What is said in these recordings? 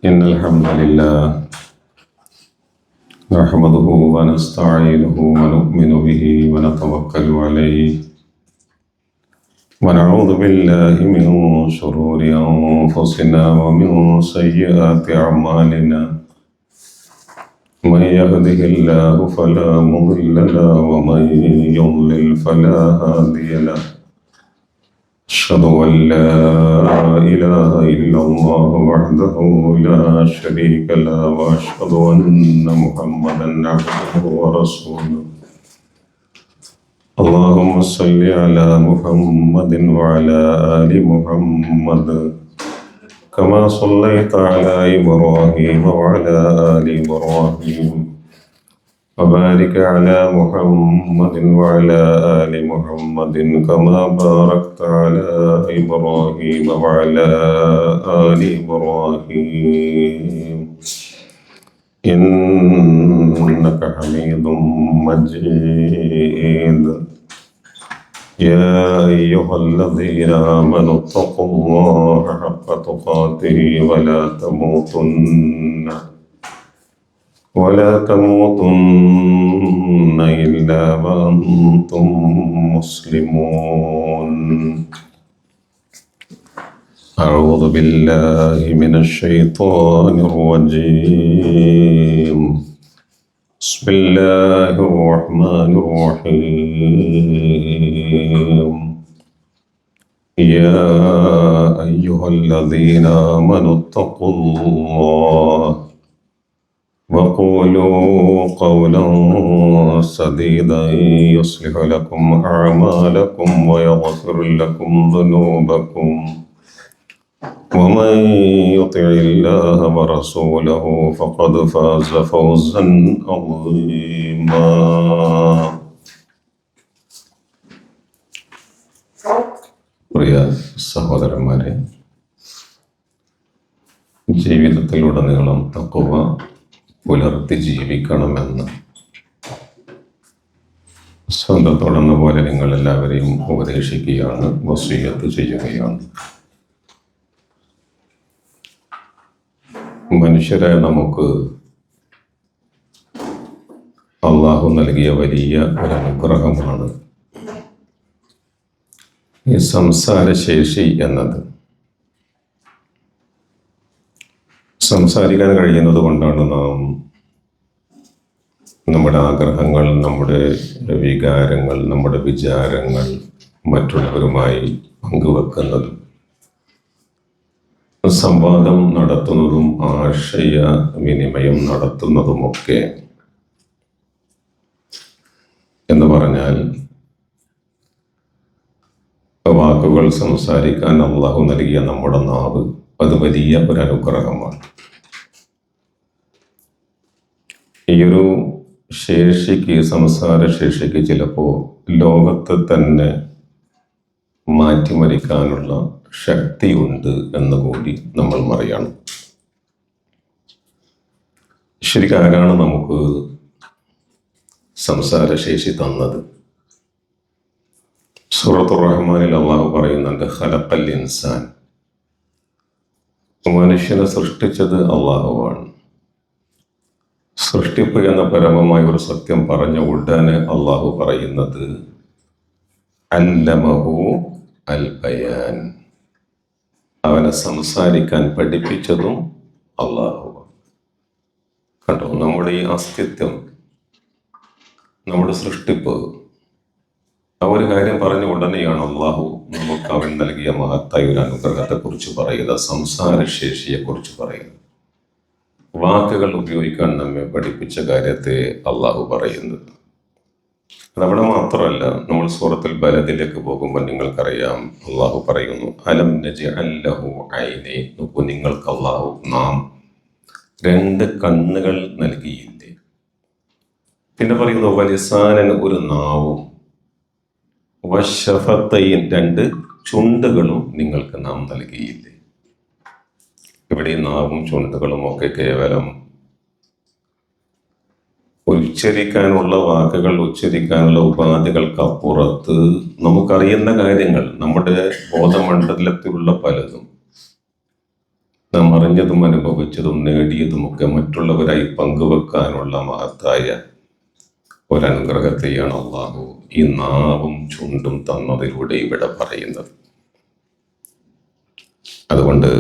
إن الحمد لله نحمده ونستعينه ونؤمن به ونتوكل عليه ونعوذ بالله من شرور أنفسنا ومن سيئات أعمالنا من يهده الله فلا مضل له ومن يضلل فلا هادي له أشهد أن لا إله إلا الله وحده لا شريك له وأشهد أن محمدا عبده ورسوله اللهم صل على محمد وعلى آل محمد كما صليت على إبراهيم وعلى آل إبراهيم وبارك على محمد وعلى آل محمد كما باركت على إبراهيم وعلى آل إبراهيم إنك حميد مجيد يا أيها الذين آمنوا اتقوا الله حق تقاته ولا تموتن إلا وأنتم مسلمون أعوذ بالله من الشيطان الرجيم بسم الله الرحمن الرحيم يا أيها الذين آمنوا اتقوا الله وقولوا قولا سديدا يصلح لكم أعمالكم ويغفر لكم ذنوبكم ومن يطع الله ورسوله فقد فاز فوزا عظيما പ്രിയ സഹോദരന്മാരെ, ജീവിതത്തിലുടനീളം തഖ്വ പുലർത്തി ജീവിക്കണമെന്ന് സ്വന്തത്തോടെന്ന പോലെ നിങ്ങൾ എല്ലാവരെയും ഉപദേശിക്കുകയാണ്, വസിയ്യത്ത് ചെയ്യുകയാണ്. മനുഷ്യരെ നമുക്ക് അള്ളാഹു നൽകിയ വലിയ ഒരു അനുഗ്രഹമാണ് ഈ സംസാരശേഷി എന്നത്. സംസാരിക്കാൻ കഴിയുന്നത് കൊണ്ടാണ് നാം നമ്മുടെ ആഗ്രഹങ്ങൾ, നമ്മുടെ വികാരങ്ങൾ, നമ്മുടെ വിചാരങ്ങൾ മറ്റുള്ളവരുമായി പങ്കുവെക്കുന്നതും സംവാദം നടത്തുന്നതും ആശയ വിനിമയം നടത്തുന്നതുമൊക്കെ. എന്ന് പറഞ്ഞാൽ വാക്കുകൾ സംസാരിക്കാൻ അള്ളാഹു നൽകിയ നമ്മുടെ നാവ് അത് വലിയ ഒരു അനുഗ്രഹമാണ്. ഈയൊരു ശേഷിക്ക്, സംസാര ശേഷിക്ക് ചിലപ്പോൾ ലോകത്തെ തന്നെ മാറ്റിമറിക്കാനുള്ള ശക്തിയുണ്ട് എന്ന് കൂടി നമ്മൾ അറിയണം. ശരിക്കും ആരാണ് നമുക്ക് സംസാരശേഷി തന്നത്? സൂറത്തുർ റഹ്മാനിൽ അള്ളാഹു പറയുന്നുണ്ട്, ഖലഖൽ ഇൻസാൻ, മനുഷ്യനെ സൃഷ്ടിച്ചത് അള്ളാഹുവാണ്. സൃഷ്ടിപ്പ് എന്ന പരമമായ ഒരു സത്യം പറഞ്ഞ ഉടനെ അള്ളാഹു പറയുന്നത് അല്ലമഹു അൽ ബയാൻ, അവനെ സംസാരിക്കാൻ പഠിപ്പിച്ചതും അള്ളാഹുവാണ്. കണ്ടോ, നമ്മുടെ ഈ അസ്തിത്വം, നമ്മുടെ സൃഷ്ടിപ്പ്, ആ ഒരു കാര്യം പറഞ്ഞ ഉടനെയാണ് അള്ളാഹു നമുക്ക് അവൻ നൽകിയ മഹത്തായ ഒരു അനുഗ്രഹത്തെക്കുറിച്ച് പറയുന്നത്, സംസാരശേഷിയെക്കുറിച്ച് പറയുന്നത്. വാക്കുകൾ ഉപയോഗിക്കാൻ നമ്മെ പഠിപ്പിച്ച കാര്യത്തെ അള്ളാഹു പറയുന്നത്. അതവിടെ മാത്രമല്ല, നമ്മൾ സൂറത്തുൽ ബലദിലേക്ക് പോകുമ്പോൾ നിങ്ങൾക്കറിയാം, അള്ളാഹു പറയുന്നു, അലം നജ്അൽ ലഹു ഐനൈൻ, നോക്കൂ, നിങ്ങൾക്ക് അള്ളാഹു നാം 2 കണ്ണുകൾ നൽകിയില്ലേ. പിന്നെ പറയുന്നു വലിസാനൻ, ഒരു നാവും, വശഫത്തൈൻ, 2 ചുണ്ടുകളും നിങ്ങൾക്ക് നാം നൽകിയില്ലേ. ഇവിടെ നാവും ചുണ്ടുകളും ഒക്കെ കേവലം ഉച്ചരിക്കാനുള്ള വാക്കുകൾ, ഉച്ചരിക്കാനുള്ള ഉപാധികൾക്കപ്പുറത്ത് നമുക്കറിയുന്ന കാര്യങ്ങൾ, നമ്മുടെ ബോധമണ്ഡലത്തിലുള്ള പലതും നാം അറിഞ്ഞതും അനുഭവിച്ചതും നേടിയതുമൊക്കെ മറ്റുള്ളവരായി പങ്കുവെക്കാനുള്ള മഹത്തായ ഒരനുഗ്രഹത്തെയാണ് അള്ളാഹു ഈ നാവും ചുണ്ടും തന്നതിലൂടെ ഇവിടെ പറയുന്നത്. അതുകൊണ്ട്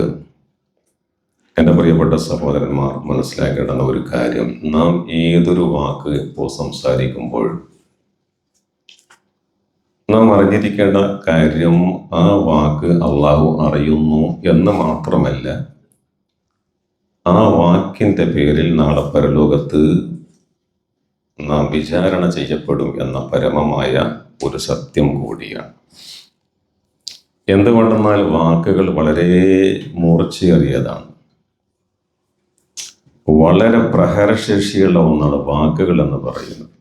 എൻ്റെ പ്രിയപ്പെട്ട സഹോദരന്മാർ മനസ്സിലാക്കേണ്ടുന്ന ഒരു കാര്യം, നാം ഏതൊരു വാക്ക് ഇപ്പോൾ സംസാരിക്കുമ്പോൾ നാം അറിഞ്ഞിരിക്കേണ്ട കാര്യം, ആ വാക്ക് അള്ളാഹു അറിയുന്നു എന്ന് മാത്രമല്ല, ആ വാക്കിൻ്റെ പേരിൽ നാളെ പരലോകത്ത് നാം വിചാരണ ചെയ്യപ്പെടും എന്ന പരമമായ ഒരു സത്യം കൂടിയാണ്. എന്തുകൊണ്ടെന്നാൽ വാക്കുകൾ വളരെ മൂർച്ചയേറിയതാണ്, വളരെ പ്രഹരശേഷിയുള്ള ഒന്നാണ് വാക്കുകൾ എന്ന് പറയുന്നത്.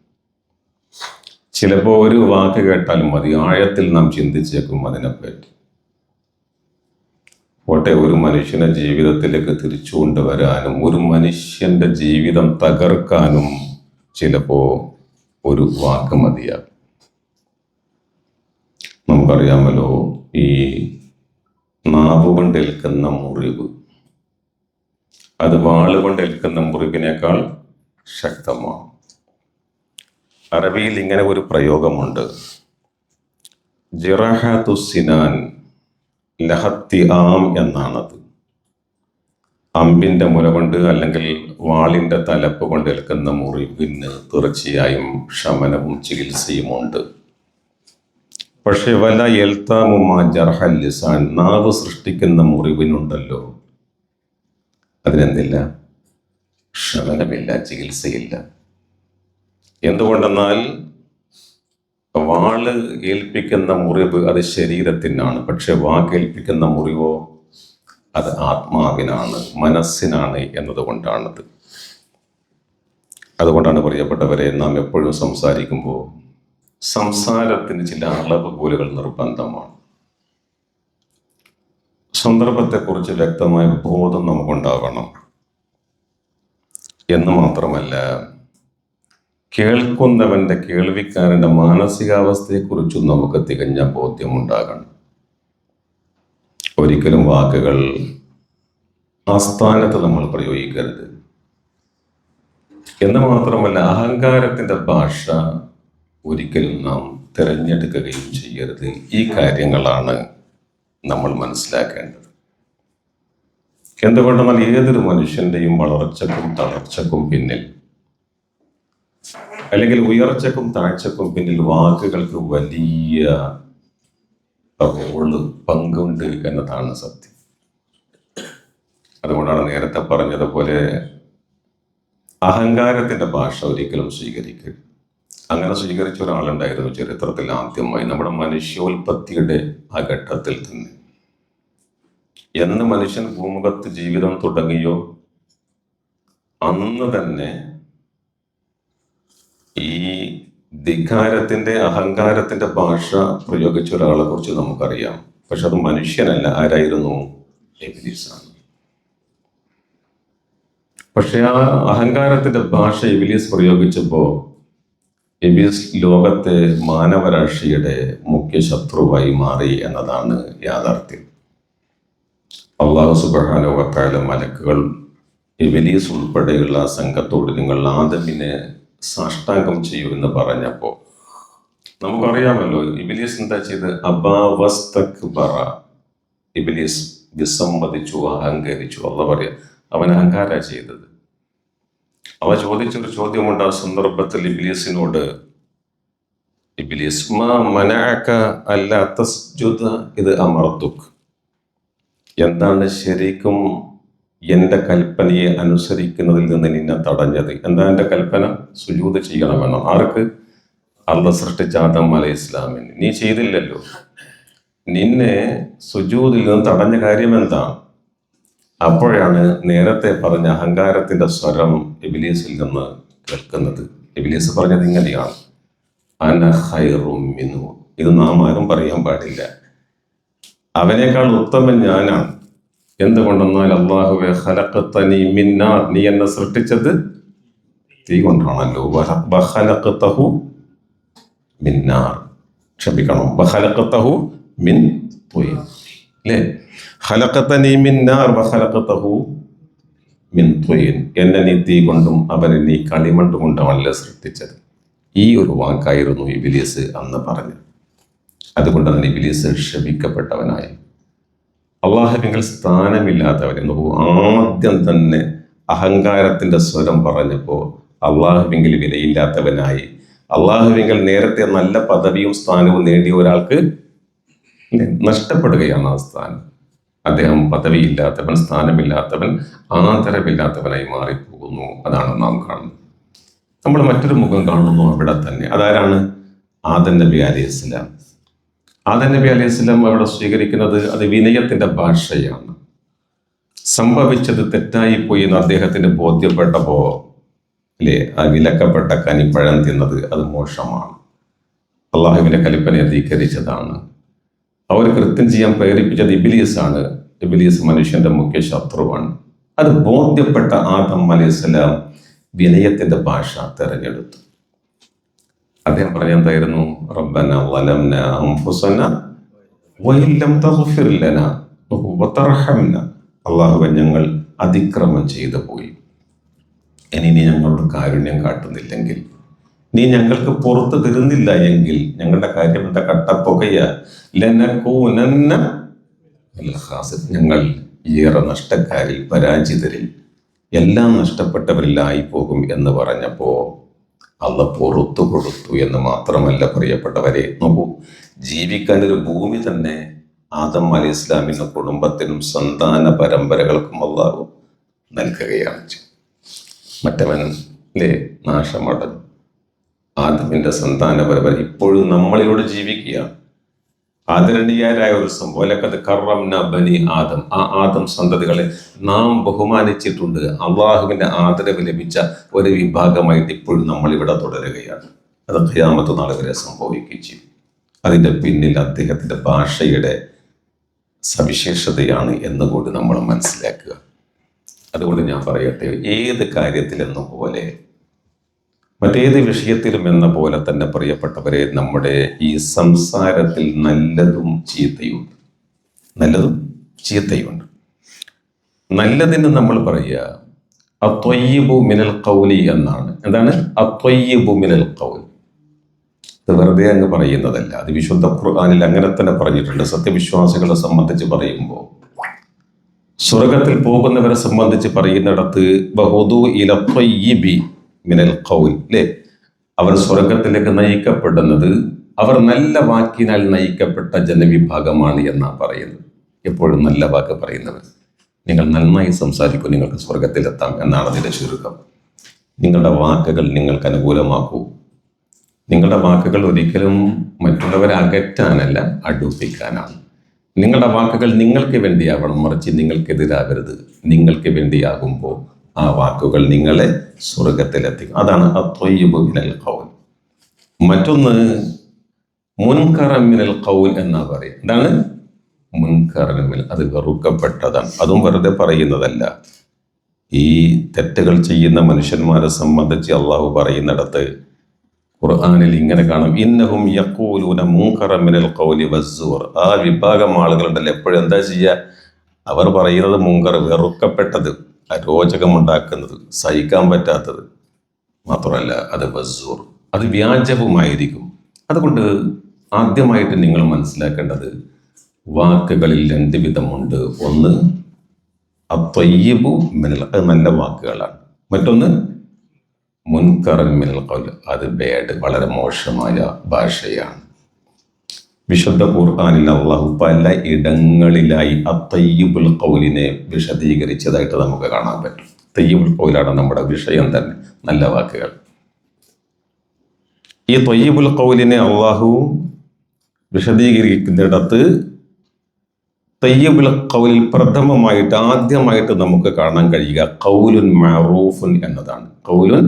ചിലപ്പോൾ ഒരു വാക്ക് കേട്ടാൽ മതി, ആഴത്തിൽ നാം ചിന്തിച്ചേക്കും അതിനെപ്പറ്റി. പോട്ടെ, ഒരു മനുഷ്യനെ ജീവിതത്തിലേക്ക് തിരിച്ചു കൊണ്ടുവരാനും ഒരു മനുഷ്യന്റെ ജീവിതം തകർക്കാനും ചിലപ്പോൾ ഒരു വാക്ക് മതിയാകും. നമുക്കറിയാമല്ലോ, ഈ നാവ് കൊണ്ടേൽക്കുന്ന മുറിവ് അത് വാളുകൊണ്ടേൽക്കുന്ന മുറിവിനേക്കാൾ ശക്തമാണ്. അറബിയിൽ ഇങ്ങനെ ഒരു പ്രയോഗമുണ്ട്, ജിറഹതു സിനാൻ ലഹത്തി ആം എന്നാണത്. അമ്പിൻ്റെ മുന കൊണ്ട് അല്ലെങ്കിൽ വാളിൻ്റെ തലപ്പ് കൊണ്ടേൽക്കുന്ന മുറിവിന് തീർച്ചയായും ശമനവും ചികിത്സയുമുണ്ട്. പക്ഷെ വല എൽത്താമുമാ ജർഹൽ ലിസാൻ, നാവ് സൃഷ്ടിക്കുന്ന മുറിവിനുണ്ടല്ലോ, അതിനെന്തില്ല, ശമനമില്ല, ചികിത്സയില്ല. എന്തുകൊണ്ടെന്നാൽ വാള് ഏൽപ്പിക്കുന്ന മുറിവ് അത് ശരീരത്തിനാണ്, പക്ഷെ വാക്കേൽപ്പിക്കുന്ന മുറിവോ അത് ആത്മാവിനാണ്, മനസ്സിനാണ് എന്നതുകൊണ്ടാണത്. അതുകൊണ്ടാണ് പ്രിയപ്പെട്ടവരെ, നാം എപ്പോഴും സംസാരിക്കുമ്പോൾ സംസാരത്തിന് ചില അളവുകോലുകൾ നിർബന്ധമാണ്. സന്ദർഭത്തെക്കുറിച്ച് വ്യക്തമായ ബോധം നമുക്കുണ്ടാവണം എന്ന് മാത്രമല്ല, കേൾക്കുന്നവൻ്റെ, കേൾവിക്കാരൻ്റെ മാനസികാവസ്ഥയെക്കുറിച്ചും നമുക്ക് തികഞ്ഞ ബോധ്യമുണ്ടാകണം. ഒരിക്കലും വാക്കുകൾ ആസ്ഥാനത്ത് നമ്മൾ പ്രയോഗിക്കരുത് എന്ന് മാത്രമല്ല, അഹങ്കാരത്തിൻ്റെ ഭാഷ ഒരിക്കലും നാം തിരഞ്ഞെടുക്കുകയും ചെയ്യരുത്. ഈ കാര്യങ്ങളാണ് നമ്മൾ മനസ്സിലാക്കേണ്ടത്. എന്തുകൊണ്ടെന്നാൽ ഏതൊരു മനുഷ്യൻ്റെയും വളർച്ചക്കും തളർച്ചക്കും പിന്നിൽ, അല്ലെങ്കിൽ ഉയർച്ചക്കും താഴ്ചക്കും പിന്നിൽ വാക്കുകൾക്ക് വലിയ പങ്കുണ്ട് എന്നതാണ് സത്യം. അതുകൊണ്ടാണ് നേരത്തെ പറഞ്ഞതുപോലെ അഹങ്കാരത്തിൻ്റെ ഭാഷ ഒരിക്കലും സ്വീകരിക്കരുത്. അങ്ങനെ സ്വീകരിച്ച ഒരാളുണ്ടായിരുന്നു ചരിത്രത്തിൽ ആദ്യമായി, നമ്മുടെ മനുഷ്യോൽപത്തിയുടെ ആ ഘട്ടത്തിൽ തന്നെ. എന്ന് മനുഷ്യൻ ഭൂമുഖത്ത് ജീവിതം തുടങ്ങിയോ അന്ന് തന്നെ ഈ ധികാരത്തിന്റെ, അഹങ്കാരത്തിന്റെ ഭാഷ പ്രയോഗിച്ച ഒരാളെ കുറിച്ച് നമുക്കറിയാം. പക്ഷെ അത് മനുഷ്യനല്ല, ആരായിരുന്നു? ഇബ്ലീസാണ്. പക്ഷെ ആ അഹങ്കാരത്തിന്റെ ഭാഷ ഇബ്ലീസ് പ്രയോഗിച്ചപ്പോൾ ഇബ്ലീസ് ലോകത്തെ മാനവരാശിയുടെ മുഖ്യ ശത്രുവായി മാറി എന്നതാണ് യാഥാർത്ഥ്യം. അല്ലാഹു സുബ്ഹാനഹു വ തആല മലക്കുകൾ ഇബ്ലീസ് ഉൾപ്പെടെയുള്ള സംഘത്തോട് നിങ്ങൾ ആദമിനെ സാഷ്ടാംഗം ചെയ്യൂ എന്ന് പറഞ്ഞപ്പോൾ നമുക്കറിയാമല്ലോ ഇബ്ലീസ് എന്താ ചെയ്ത്? അബാവസ്തക്ബറ, ഇബ്ലീസ് വിസമ്മതിച്ചു, അഹങ്കരിച്ചു. അല്ലാഹു പറയാ, അവൻ അഹങ്കാര ചെയ്തത്. അവ ചോദിച്ചൊരു ചോദ്യമുണ്ട് ആ സന്ദർഭത്തിൽ ഇബ്ലീസിനോട്, ഇബ്ലീസ് മാ മനഅക അല്ലാ തസ്ജുദ ഇദ് അമർതുക്, എന്താണ് ശരിക്കും എൻ്റെ കൽപ്പനയെ അനുസരിക്കുന്നതിൽ നിന്ന് നിന്നെ തടഞ്ഞത്? എന്താ എൻ്റെ കൽപ്പന? സുജൂദ് ചെയ്യണമെന്നോ? ആർക്ക്? അള്ളാഹ് സൃഷ്ടിച്ച ആദം അലൈഹിസ്സലാമിന്. നീ ചെയ്തില്ലല്ലോ. നിന്നെ സുജൂദിൽ നിന്ന് തടഞ്ഞ കാര്യം എന്താണ്? അപ്പോഴാണ് നേരത്തെ പറഞ്ഞ അഹങ്കാരത്തിന്റെ സ്വരം ഇബ്ലീസിൽ നിന്ന് കേൾക്കുന്നത്. ഇബ്ലീസ് പറഞ്ഞത് ഇങ്ങനെയാണ്, അന ഖൈറും മിൻഹു. ഇത് നാം ആരും പറയാൻ പാടില്ല, അവനേക്കാൾ ഉത്തമൻ ഞാനാണ്. എന്തുകൊണ്ടെന്നാൽ അല്ലാഹുവേ ഖലഖതനി മിൻ നാർ, നീ എന്നെ സൃഷ്ടിച്ചത് തീ കൊണ്ടാണല്ലോ. വഖലഖതഹു മിൻ നാർ, ക്ഷമിക്കണം, വഖലഖതഹു മിൻ ത്വയ്ർ, അല്ലേ? ഖലഖതനി മിൻ നാർ വഖലഖതഹു മിൻ ത്വീൻ. എന്നെ നീ തീ കൊണ്ടും അവനെ നീ കളിമണ്ണ് കൊണ്ടുമല്ല സൃഷ്ടിച്ചത്. ഈ ഒരു വാക്കായിരുന്നു ഇബ്ലീസ് അന്ന് പറഞ്ഞത്. അതുകൊണ്ട് തന്നെ ഇബ്ലീസ് ശപിക്കപ്പെട്ടവനായി, അള്ളാഹുവിങ്കൽ സ്ഥാനമില്ലാത്തവനെ. നോക്കൂ, ആദ്യം തന്നെ അഹങ്കാരത്തിന്റെ സ്വരം പറഞ്ഞപ്പോൾ അള്ളാഹുവിങ്കിൽ വിലയില്ലാത്തവനായി. അള്ളാഹുവിങ്കൽ നേരത്തെ നല്ല പദവിയും സ്ഥാനവും നേടിയ ഒരാൾക്ക് നഷ്ടപ്പെടുകയാണ് ആ സ്ഥാനം. അദ്ദേഹം പദവിയില്ലാത്തവൻ, സ്ഥാനമില്ലാത്തവൻ, ആദരവില്ലാത്തവനായി മാറിപ്പോകുന്നു. അതാണ് നാം കാണുന്നത്. നമ്മൾ മറ്റൊരു മുഖം കാണുന്നു അവിടെ തന്നെ. അതാരാണ്? ആദം നബി അലൈഹി സ്വലാം. ആദം നബി അലൈഹി സ്വലാം അവിടെ സ്വീകരിക്കുന്നത് അത് വിനയത്തിന്റെ ഭാഷയാണ്. സംഭവിച്ചത് തെറ്റായിപ്പോയി എന്ന് അദ്ദേഹത്തിന് ബോധ്യപ്പെട്ടപ്പോ അല്ലേ, ആ വിലക്കപ്പെട്ട കനിപ്പഴം തിന്നത് അത് മോശമാണ്, അള്ളാഹുവിന്റെ കൽപ്പനയെ ധിക്കരിച്ചതാണ്. അവർ കൃത്യം ചെയ്യാൻ പ്രേരിപ്പിച്ചത് ഇബ്ലീസാണ്. ഇബ്ലീസ് മനുഷ്യന്റെ മുഖ്യ ശത്രുവാണ്. അത് ബോധ്യപ്പെട്ട ആദം അലൈഹിസ്സലാം വിനയത്തിന്റെ ഭാഷ തെരഞ്ഞെടുത്തു. അദ്ദേഹം പറഞ്ഞ എന്തായിരുന്നു? റബ്ബന വലംന അൻഫുസന വഇൻ ലം തഗ്ഫിർ ലനാ വതർഹംന. അല്ലാഹുവേ, ഞങ്ങൾ അതിക്രമം ചെയ്തു പോയി. ഇനി നീ ഞങ്ങളോട് കാരുണ്യം കാട്ടുന്നില്ലെങ്കിൽ, നീ ഞങ്ങൾക്ക് പുറത്തു തരുന്നില്ല എങ്കിൽ ഞങ്ങളുടെ കാര്യം എന്താ? കട്ടപ്പുകയ. ലനകൂനന്ന മിനൽ ഖാസിരീൻ. ഞങ്ങൾ ഏറെ നഷ്ടക്കാരിൽ, പരാജിതരിൽ, എല്ലാം നഷ്ടപ്പെട്ടവരിലായി പോകും എന്ന് പറഞ്ഞപ്പോ അള്ളാഹ് പുറത്തു കൊടുത്തു എന്ന് മാത്രമല്ല പ്രിയപ്പെട്ടവരെ. നോക്കൂ, ജീവിക്കാൻ ഒരു ഭൂമി തന്നെ ആദം അലൈഹി ഇസ്ലാമിന്റെ കുടുംബത്തിനും സന്താന പരമ്പരകൾക്കും അള്ളാഹു നൽകുകയാണ്. മറ്റവൻ അല്ലേ നാശമടഞ്ഞു. ആദമിന്റെ സന്താന പരമ്പര ഇപ്പോഴും നമ്മളിലൂടെ ജീവിക്കുകയാണ്. ആദരണീയരായ ഒരു സംഭവം, ലഖദ് കറംന ബനി ആദം. ആ ആദം സന്തതികളെ നാം ബഹുമാനിച്ചിട്ടുണ്ട്. അള്ളാഹുവിന്റെ ആദരവ് ലഭിച്ച ഒരു വിഭാഗമായിട്ട് ഇപ്പോഴും നമ്മളിവിടെ തുടരുകയാണ്. അത് ഖിയാമത്ത് നാൾ വരെ സംഭവിക്കുകയും ചെയ്യും. അതിൻ്റെ പിന്നിൽ അദ്ദേഹത്തിന്റെ ഭാഷയുടെ സവിശേഷതയാണ് എന്നുകൂടി നമ്മൾ മനസ്സിലാക്കുക. അതുകൊണ്ട് ഞാൻ പറയട്ടെ, ഏത് കാര്യത്തിലെന്ന പോലെ മറ്റേത് വിഷയത്തിലും എന്ന പോലെ തന്നെ പ്രിയപ്പെട്ടവരെ, നമ്മുടെ ഈ സംസാരത്തിൽ നല്ലതും ചീത്തയുണ്ട്. നല്ലതും ചീത്തയുണ്ട്. നല്ലതിന് നമ്മൾ പറയുക അത്വയ്യിബു മിനൽ ഖൗലി എന്നാണ്. എന്താണ് അത്വയ്യിബു മിനൽ ഖൗൽ? ഇത് വെറുതെ അങ്ങ് പറയുന്നതല്ല. അത് വിശുദ്ധ ഖുർആനിൽ അങ്ങനെ തന്നെ പറഞ്ഞിട്ടുണ്ട്. സത്യവിശ്വാസികളെ സംബന്ധിച്ച് പറയുമ്പോൾ, സ്വർഗത്തിൽ പോകുന്നവരെ സംബന്ധിച്ച് പറയുന്നിടത്ത് ബഹുദു ഇല ത്വയ്യിബി മിനൽ ഖൗൽ അല്ലേ, അവർ സ്വർഗത്തിലേക്ക് നയിക്കപ്പെടുന്നത് അവർ നല്ല വാക്കിനാൽ നയിക്കപ്പെട്ട ജനവിഭാഗമാണ് എന്നാണ് പറയുന്നത്. എപ്പോഴും നല്ല വാക്ക് പറയുന്നവർ. നിങ്ങൾ നന്നായി സംസാരിക്കൂ, നിങ്ങൾക്ക് സ്വർഗത്തിലെത്താം എന്നാണ് അതിൻ്റെ ചുരുക്കം. നിങ്ങളുടെ വാക്കുകൾ നിങ്ങൾക്ക് അനുകൂലമാക്കൂ. നിങ്ങളുടെ വാക്കുകൾ ഒരിക്കലും മറ്റുള്ളവരെ അകറ്റാനല്ല, അടുപ്പിക്കാനാണ്. നിങ്ങളുടെ വാക്കുകൾ നിങ്ങൾക്ക് വേണ്ടിയാവണം, മറിച്ച് നിങ്ങൾക്കെതിരാകരുത്. നിങ്ങൾക്ക് വേണ്ടിയാകുമ്പോൾ ആ വാക്കുകൾ നിങ്ങളെ സ്വർഗത്തിലെത്തിക്കും. അതാണ് അത്വയ്യിബു മിനൽ ഖൗൽ. മറ്റൊന്ന് മുൻകറൻ മിനൽ ഖൗൽ എന്നാ പറയും. എന്താണ് മുൻകറൻ മിനൽ? അത് വെറുക്കപ്പെട്ടതാണ്. അതും വെറുതെ പറയുന്നതല്ല. ഈ തെറ്റുകൾ ചെയ്യുന്ന മനുഷ്യന്മാരെ സംബന്ധിച്ച് അള്ളാഹു പറയുന്നിടത്ത് ഖുർആനിൽ ഇങ്ങനെ കാണാം, ഇന്നഹും യഖൂലൂന മുൻകറൻ മിനൽ ഖൗലി വസ്സൂർ. ആ വിഭാഗം ആളുകളുണ്ടല്ലോ, എപ്പോഴും എന്താ ചെയ്യുക? അവർ പറയുന്നത് മുൻകർ, വെറുക്കപ്പെട്ടത്, അരോചകമുണ്ടാക്കുന്നത്, സഹിക്കാൻ പറ്റാത്തത് മാത്രമല്ല, അത് വസ്സൂർ, അത് വ്യാജവുമായിരിക്കും. അതുകൊണ്ട് ആദ്യമായിട്ട് നിങ്ങൾ മനസ്സിലാക്കേണ്ടത്, വാക്കുകളിൽ രണ്ട് വിധമുണ്ട്. ഒന്ന് അത്വയ്യിബു മിനൽ, അത് നല്ല വാക്കുകളാണ്. മറ്റൊന്ന് മുൻകറൻ മിനൽ ഖൗൽ, അത് ബാഡ്, വളരെ മോശമായ ഭാഷയാണ്. വിശുദ്ധ ഖുർആനിൽ അള്ളാഹു പല ഇടങ്ങളിലായി അത്തയ്യിബുൽ ഖൗലിനെ വിശദീകരിച്ചതായിട്ട് നമുക്ക് കാണാൻ പറ്റും. തയ്യിബുൽ ഖൗലാണ് നമ്മുടെ വിഷയം തന്നെ, നല്ല വാക്കുകൾ. ഈ തയ്യിബുൽ ഖൗലിനെ അള്ളാഹു വിശദീകരിക്കുന്നിടത്ത് തയ്യിബുൽ ഖൗലിൽ പ്രഥമമായിട്ട് ആദ്യമായിട്ട് നമുക്ക് കാണാൻ കഴിയുക ഖൗലുൻ മഅറൂഫുൻ എന്നതാണ്. ഖൗലുൻ,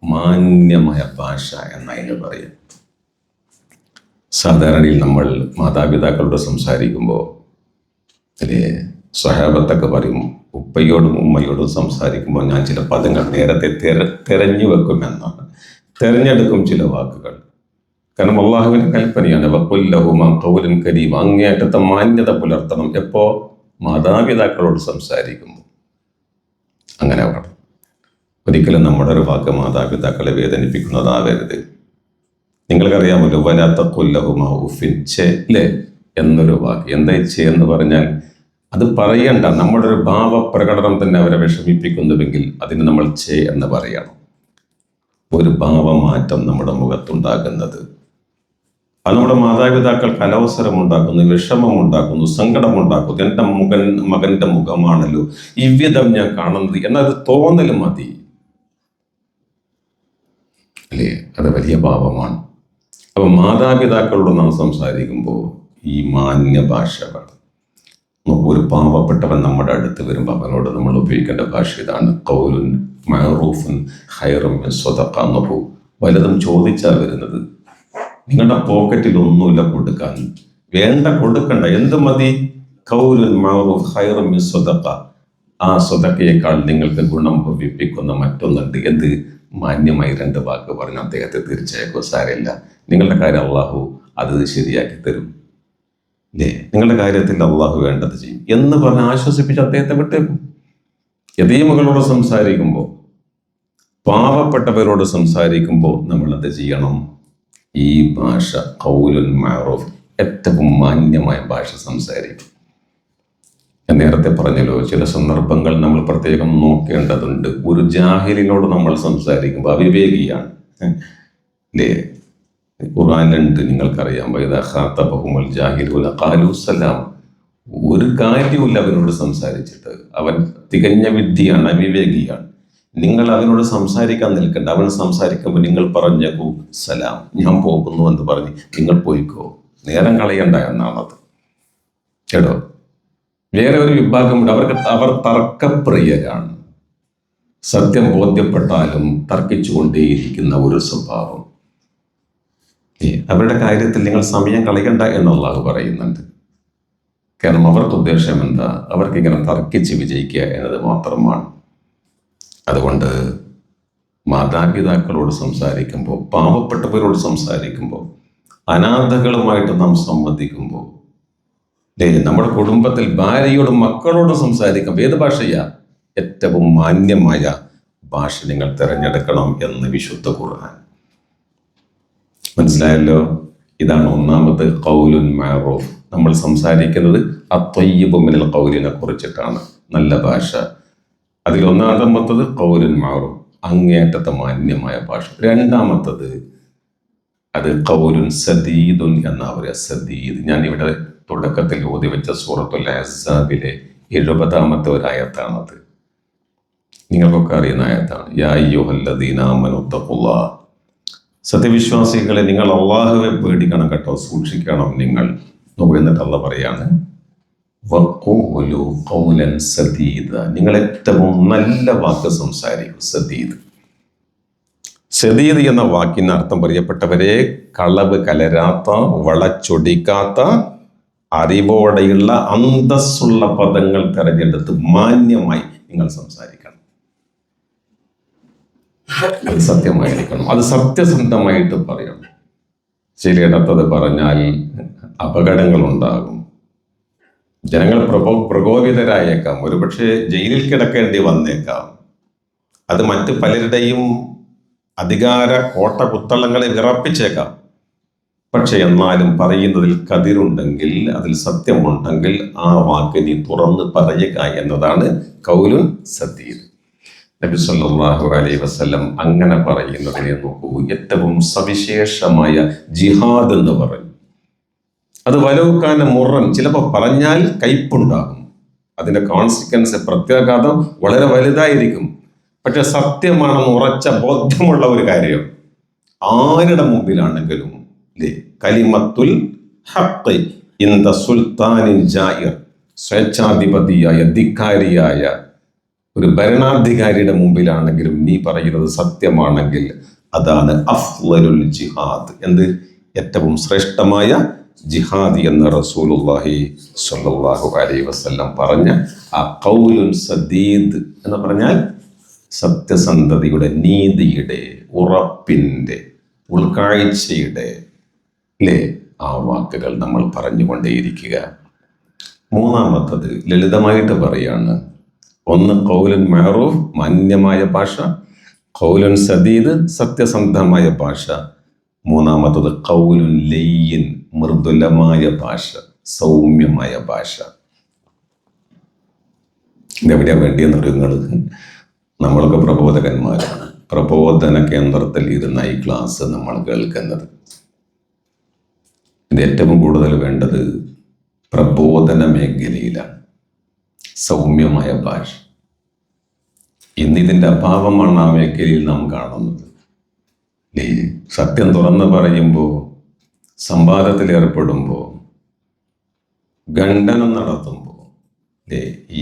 മാന്യമായ ഭാഷ എന്നതിന് പറയും. സാധാരണയിൽ നമ്മൾ മാതാപിതാക്കളോട് സംസാരിക്കുമ്പോൾ അല്ലേ, സ്വഹാബത്തൊക്കെ പറയും, ഉപ്പയോടും ഉമ്മയോടും സംസാരിക്കുമ്പോൾ ഞാൻ ചില പദങ്ങൾ നേരത്തെ തെരഞ്ഞു വെക്കുമെന്നാണ്. തെരഞ്ഞെടുക്കും ചില വാക്കുകൾ. കാരണം അള്ളാഹുവിൻ്റെ കൽപ്പനയാണ്, വഖുൽ ലഹുമാ ഖൗലൻ കരീം. അങ്ങേയറ്റത്തെ മാന്യത പുലർത്തണം. എപ്പോ? മാതാപിതാക്കളോട് സംസാരിക്കുമ്പോൾ അങ്ങനെ വേണം. ഒരിക്കലും നമ്മുടെ ഒരു വാക്ക് മാതാപിതാക്കളെ വേദനിപ്പിക്കുന്നതാവരുത്. നിങ്ങൾക്കറിയാമല്ലോ, വലാത്ത കൊല്ലവുമാ ഉഫിൻ ചെ ലെ എന്നൊരു വാക്ക്. എന്താ ചെ എന്ന് പറഞ്ഞാൽ അത് പറയണ്ട. നമ്മുടെ ഒരു ഭാവപ്രകടനം തന്നെ അവരെ വിഷമിപ്പിക്കുന്നുവെങ്കിൽ അതിന് നമ്മൾ ചെ എന്ന് പറയണം. ഒരു ഭാവമാറ്റം നമ്മുടെ മുഖത്തുണ്ടാകുന്നത് അത് നമ്മുടെ മാതാപിതാക്കൾക്ക് അനവസരമുണ്ടാക്കുന്നു, വിഷമമുണ്ടാക്കുന്നു, സങ്കടമുണ്ടാക്കുന്നു. എൻ്റെ മകൻ്റെ മുഖമാണല്ലോ ഇவ்விதം ഞാൻ കാണുന്നത് എന്നത് തോന്നൽ മതി അല്ലേ? അത് വലിയ പാപമാണ്. അപ്പം മാതാപിതാക്കളോട് നാം സംസാരിക്കുമ്പോൾ ഈ മാന്യ ഭാഷ വേണം. ഒരു പാവപ്പെട്ടവൻ നമ്മുടെ അടുത്ത് വരുമ്പോൾ അവനോട് നമ്മൾ ഉപയോഗിക്കേണ്ട ഭാഷ ഇതാണ്. ഖൗലുൻ മഅറൂഫുൻ ഖൈറും മിൻ സ്വദഖ എന്നൊക്കെ വല്ലതും ചോദിച്ചാൽ വരുന്നത്. നിങ്ങളുടെ പോക്കറ്റിൽ ഒന്നുമില്ല കൊടുക്കാൻ, വേണ്ട കൊടുക്കണ്ട, എന്ത് മതി? ഖൗലുൻ മഅറൂഫ് ഖൈറും മിൻ സ്വദഖ. ആ സ്വദഖയേക്കാൾ നിങ്ങൾക്ക് ഗുണം ഭവിപ്പിക്കുന്ന മറ്റൊന്നുണ്ട്. എന്ത്? മാന്യമായി 2 വാക്ക് പറഞ്ഞ് അദ്ദേഹത്തെ തീർച്ചയായും സാരമില്ല, നിങ്ങളുടെ കാര്യം അള്ളാഹു അത് ശരിയാക്കി തരും, അല്ലേ? നിങ്ങളുടെ കാര്യത്തിൽ അള്ളാഹു വേണ്ടത് ചെയ്യും എന്ന് പറഞ്ഞ് ആശ്വസിപ്പിച്ച് അദ്ദേഹത്തെ വിട്ടേക്കും. യതീമുകളോട് സംസാരിക്കുമ്പോൾ, പാവപ്പെട്ടവരോട് സംസാരിക്കുമ്പോൾ നമ്മൾ എന്ത് ചെയ്യണം? ഈ ഭാഷ ഖൗലുൻ മഅറൂഫ്, ഏറ്റവും മാന്യമായ ഭാഷ സംസാരിക്കും. ഞാൻ നേരത്തെ പറഞ്ഞല്ലോ, ചില സന്ദർഭങ്ങൾ നമ്മൾ പ്രത്യേകം നോക്കേണ്ടതുണ്ട്. ഒരു ജാഹിലിനോട് നമ്മൾ സംസാരിക്കുമ്പോൾ അവിവേകിയാണ്, അല്ലേ? ഖുർആനിലുണ്ട്, നിങ്ങൾക്കറിയാം, വഇദാ ഖാതബഹുമുൽ ജാഹിലൂന ഖാലൂ സലാം. ഒരു കാര്യമില്ല അവനോട് സംസാരിച്ചിട്ട്, അവൻ തികഞ്ഞ വിഡ്ഢിയാണ്, അവിവേകിയാണ്. നിങ്ങൾ അവനോട് സംസാരിക്കാൻ നിൽക്കണ്ട. അവൻ സംസാരിക്കുമ്പോൾ നിങ്ങൾ പറഞ്ഞേക്കൂ സലാം, ഞാൻ പോകുന്നു എന്ന് പറഞ്ഞ് നിങ്ങൾ പോയിക്കോ, നേരം കളയണ്ട എന്നാണത് കേട്ടോ. വേറെ ഒരു വിഭാഗമുണ്ട്, അവർ തർക്കപ്രിയരാണ്. സത്യം ബോധ്യപ്പെട്ടാലും തർക്കിച്ചുകൊണ്ടേയിരിക്കുന്ന ഒരു സ്വഭാവം. അവരുടെ കാര്യത്തിൽ നിങ്ങൾ സമയം കളയണ്ട എന്ന് അല്ലാഹു പറയുന്നുണ്ട്. കാരണം അവർക്ക് ഉദ്ദേശം എന്താ? അവർക്ക് ഇങ്ങനെ തർക്കിച്ച് വിജയിക്കുക എന്നത് മാത്രമാണ്. അതുകൊണ്ട് മാതാപിതാക്കളോട് സംസാരിക്കുമ്പോൾ, പാവപ്പെട്ടവരോട് സംസാരിക്കുമ്പോൾ, അനാഥകളുമായിട്ട് നാം സംവദിക്കുമ്പോൾ, നമ്മുടെ കുടുംബത്തിൽ ഭാര്യയോടും മക്കളോടും സംസാരിക്കുമ്പോൾ ഏത് ഭാഷയാ? ഏറ്റവും മാന്യമായ ഭാഷ നിങ്ങൾ തിരഞ്ഞെടുക്കണം എന്ന് വിശുദ്ധ ഖുർആൻ. മനസ്സിലായല്ലോ? ഇതാണ് ഒന്നാമത് ഖൗലുൻ മഅറൂഫ്. നമ്മൾ സംസാരിക്കുന്നത് അത്വയ്യിബു മിനൽ ഖൗലിനെ കുറിച്ചിട്ടാണ്, നല്ല ഭാഷ. അതിൽ ഒന്നാമത്തത് ഖൗലുൻ മഅറൂഫ്, അങ്ങേയറ്റത്തെ മാന്യമായ ഭാഷ. രണ്ടാമത്തത് അത് ഖൗലുൻ സദീദുൻ എന്നാ പറയുക. സദീദ്, ഞാൻ ഇവിടെ തുടക്കത്തിൽ ഓതി വെച്ച സൂറത്തുൽ അഹ്സാബിലെ 70-ാമത്തെ ഒരു ആയത്താണത്. നിങ്ങൾക്കൊക്കെ അറിയുന്ന ആയത്താണ്. യാ അയ്യുഹല്ലദീന ആമനൂ തഖുല്ലാഹ്, സത്യവിശ്വാസികളെ നിങ്ങൾ അള്ളാഹുവെ പേടിക്കണം കേട്ടോ, സൂക്ഷിക്കണം നിങ്ങൾ. എന്നിട്ട് അള്ളാഹ് പറയാണ്, വഖൂലു ഖൗലൻ സദീദ, നിങ്ങൾ ഏറ്റവും നല്ല വാക്ക് സംസാരിക്കും. സദീദ്, സദീദ് എന്ന വാക്കിന് അർത്ഥം പറയപ്പെട്ടവരെ, കളവ് കലരാത്ത, വളച്ചൊടിക്കാത്ത, അറിവോടെയുള്ള അന്തസ്സുള്ള പദങ്ങൾ തിരഞ്ഞെടുത്ത് മാന്യമായി നിങ്ങൾ സംസാരിക്കണം. അത് സത്യമായിരിക്കണം, അത് സത്യസന്ധമായിട്ട് പറയണം. ചിലയിടത്തത് പറഞ്ഞാൽ അപകടങ്ങൾ ഉണ്ടാകും, ജനങ്ങൾ പ്രകോപിതരായേക്കാം, ഒരുപക്ഷെ ജയിലിൽ കിടക്കേണ്ടി വന്നേക്കാം. അത് മറ്റ് പലരുടെയും അധികാര കോട്ട കുത്തളങ്ങളെ വിറപ്പിച്ചേക്കാം. പക്ഷെ എന്നാലും പറയുന്നതിൽ കതിരുണ്ടെങ്കിൽ, അതിൽ സത്യമുണ്ടെങ്കിൽ ആ വാക്ക് നീ തുറന്ന് പറയുക എന്നതാണ് ഖൗലുൻ സദീദ്. നബി സല്ലല്ലാഹു അലൈഹി വസല്ലം അങ്ങനെ പറയുന്നതിനെ നോക്കൂ, ഏറ്റവും സവിശേഷമായ ജിഹാദ് എന്ന് പറഞ്ഞു. അത് വലൗകാന മുറൻ, ചിലപ്പോൾ പറഞ്ഞാൽ കയ്പുണ്ടാകും, അതിന്റെ കോൺസിക്വൻസ്, പ്രത്യാഘാതം വളരെ വലുതായിരിക്കും. പക്ഷെ സത്യമാണെന്ന് ഉറച്ച ബോധ്യമുള്ള ഒരു കാര്യം ആരുടെ മുമ്പിലാണെങ്കിലും, കലിമത്തുൽ ഹഖ് ഇൻദ സുൽത്താനിൻ ജായിർ, സ്വേച്ഛാധിപതിയായ ധിക്കാരിയായ ഒരു ഭരണാധികാരിയുടെ മുമ്പിലാണെങ്കിലും നീ പറയുന്നത് സത്യമാണെങ്കിൽ അതാണ് അഫ്ളലുൽ ജിഹാദ്. എന്ത്? ഏറ്റവും ശ്രേഷ്ഠമായ ജിഹാദ് എന്ന് റസൂലുള്ളാഹി സ്വല്ലല്ലാഹു അലൈഹി വസല്ലം പറഞ്ഞ ആ ഖൗലുൻ സദീദ് എന്ന് പറഞ്ഞാൽ സത്യസന്ധതയുടെ, നീതിയുടെ, ഉറപ്പിൻ്റെ, ഉൾക്കാഴ്ചയുടെ ആ വാക്കുകൾ നമ്മൾ പറഞ്ഞുകൊണ്ടേയിരിക്കുക. മൂന്നാമത്തത് ലളിതമായിട്ട് പറയാണ്. ഒന്ന് ഖൗലുൻ മഅറൂഫ്, മാന്യമായ ഭാഷ. ഖൗലുൻ സദീദ്, സത്യസന്ധമായ ഭാഷ. മൂന്നാമത്തത് ഖൗലുൻ ലയ്യിൻ, മൃദുലമായ ഭാഷ, സൗമ്യമായ ഭാഷ. ഇതെവിടെയാ വേണ്ടിയെന്ന് നിങ്ങൾ, നമ്മളൊക്കെ പ്രബോധകന്മാരാണ്. പ്രബോധന കേന്ദ്രത്തിൽ ഇരുന്ന ഈ ക്ലാസ് നമ്മൾ കേൾക്കുന്നത്. ഇത് ഏറ്റവും കൂടുതൽ വേണ്ടത് പ്രബോധന മേഖലയിലാണ്, സൗമ്യമായ ഭാഷ. ഇന്നിതിൻ്റെ അഭാവമാണ് ആ മേഖലയിൽ നാം കാണുന്നത്. സത്യം തുറന്ന് പറയുമ്പോൾ, സംവാദത്തിൽ ഏർപ്പെടുമ്പോൾ, ഖണ്ഡനം നടത്തുമ്പോൾ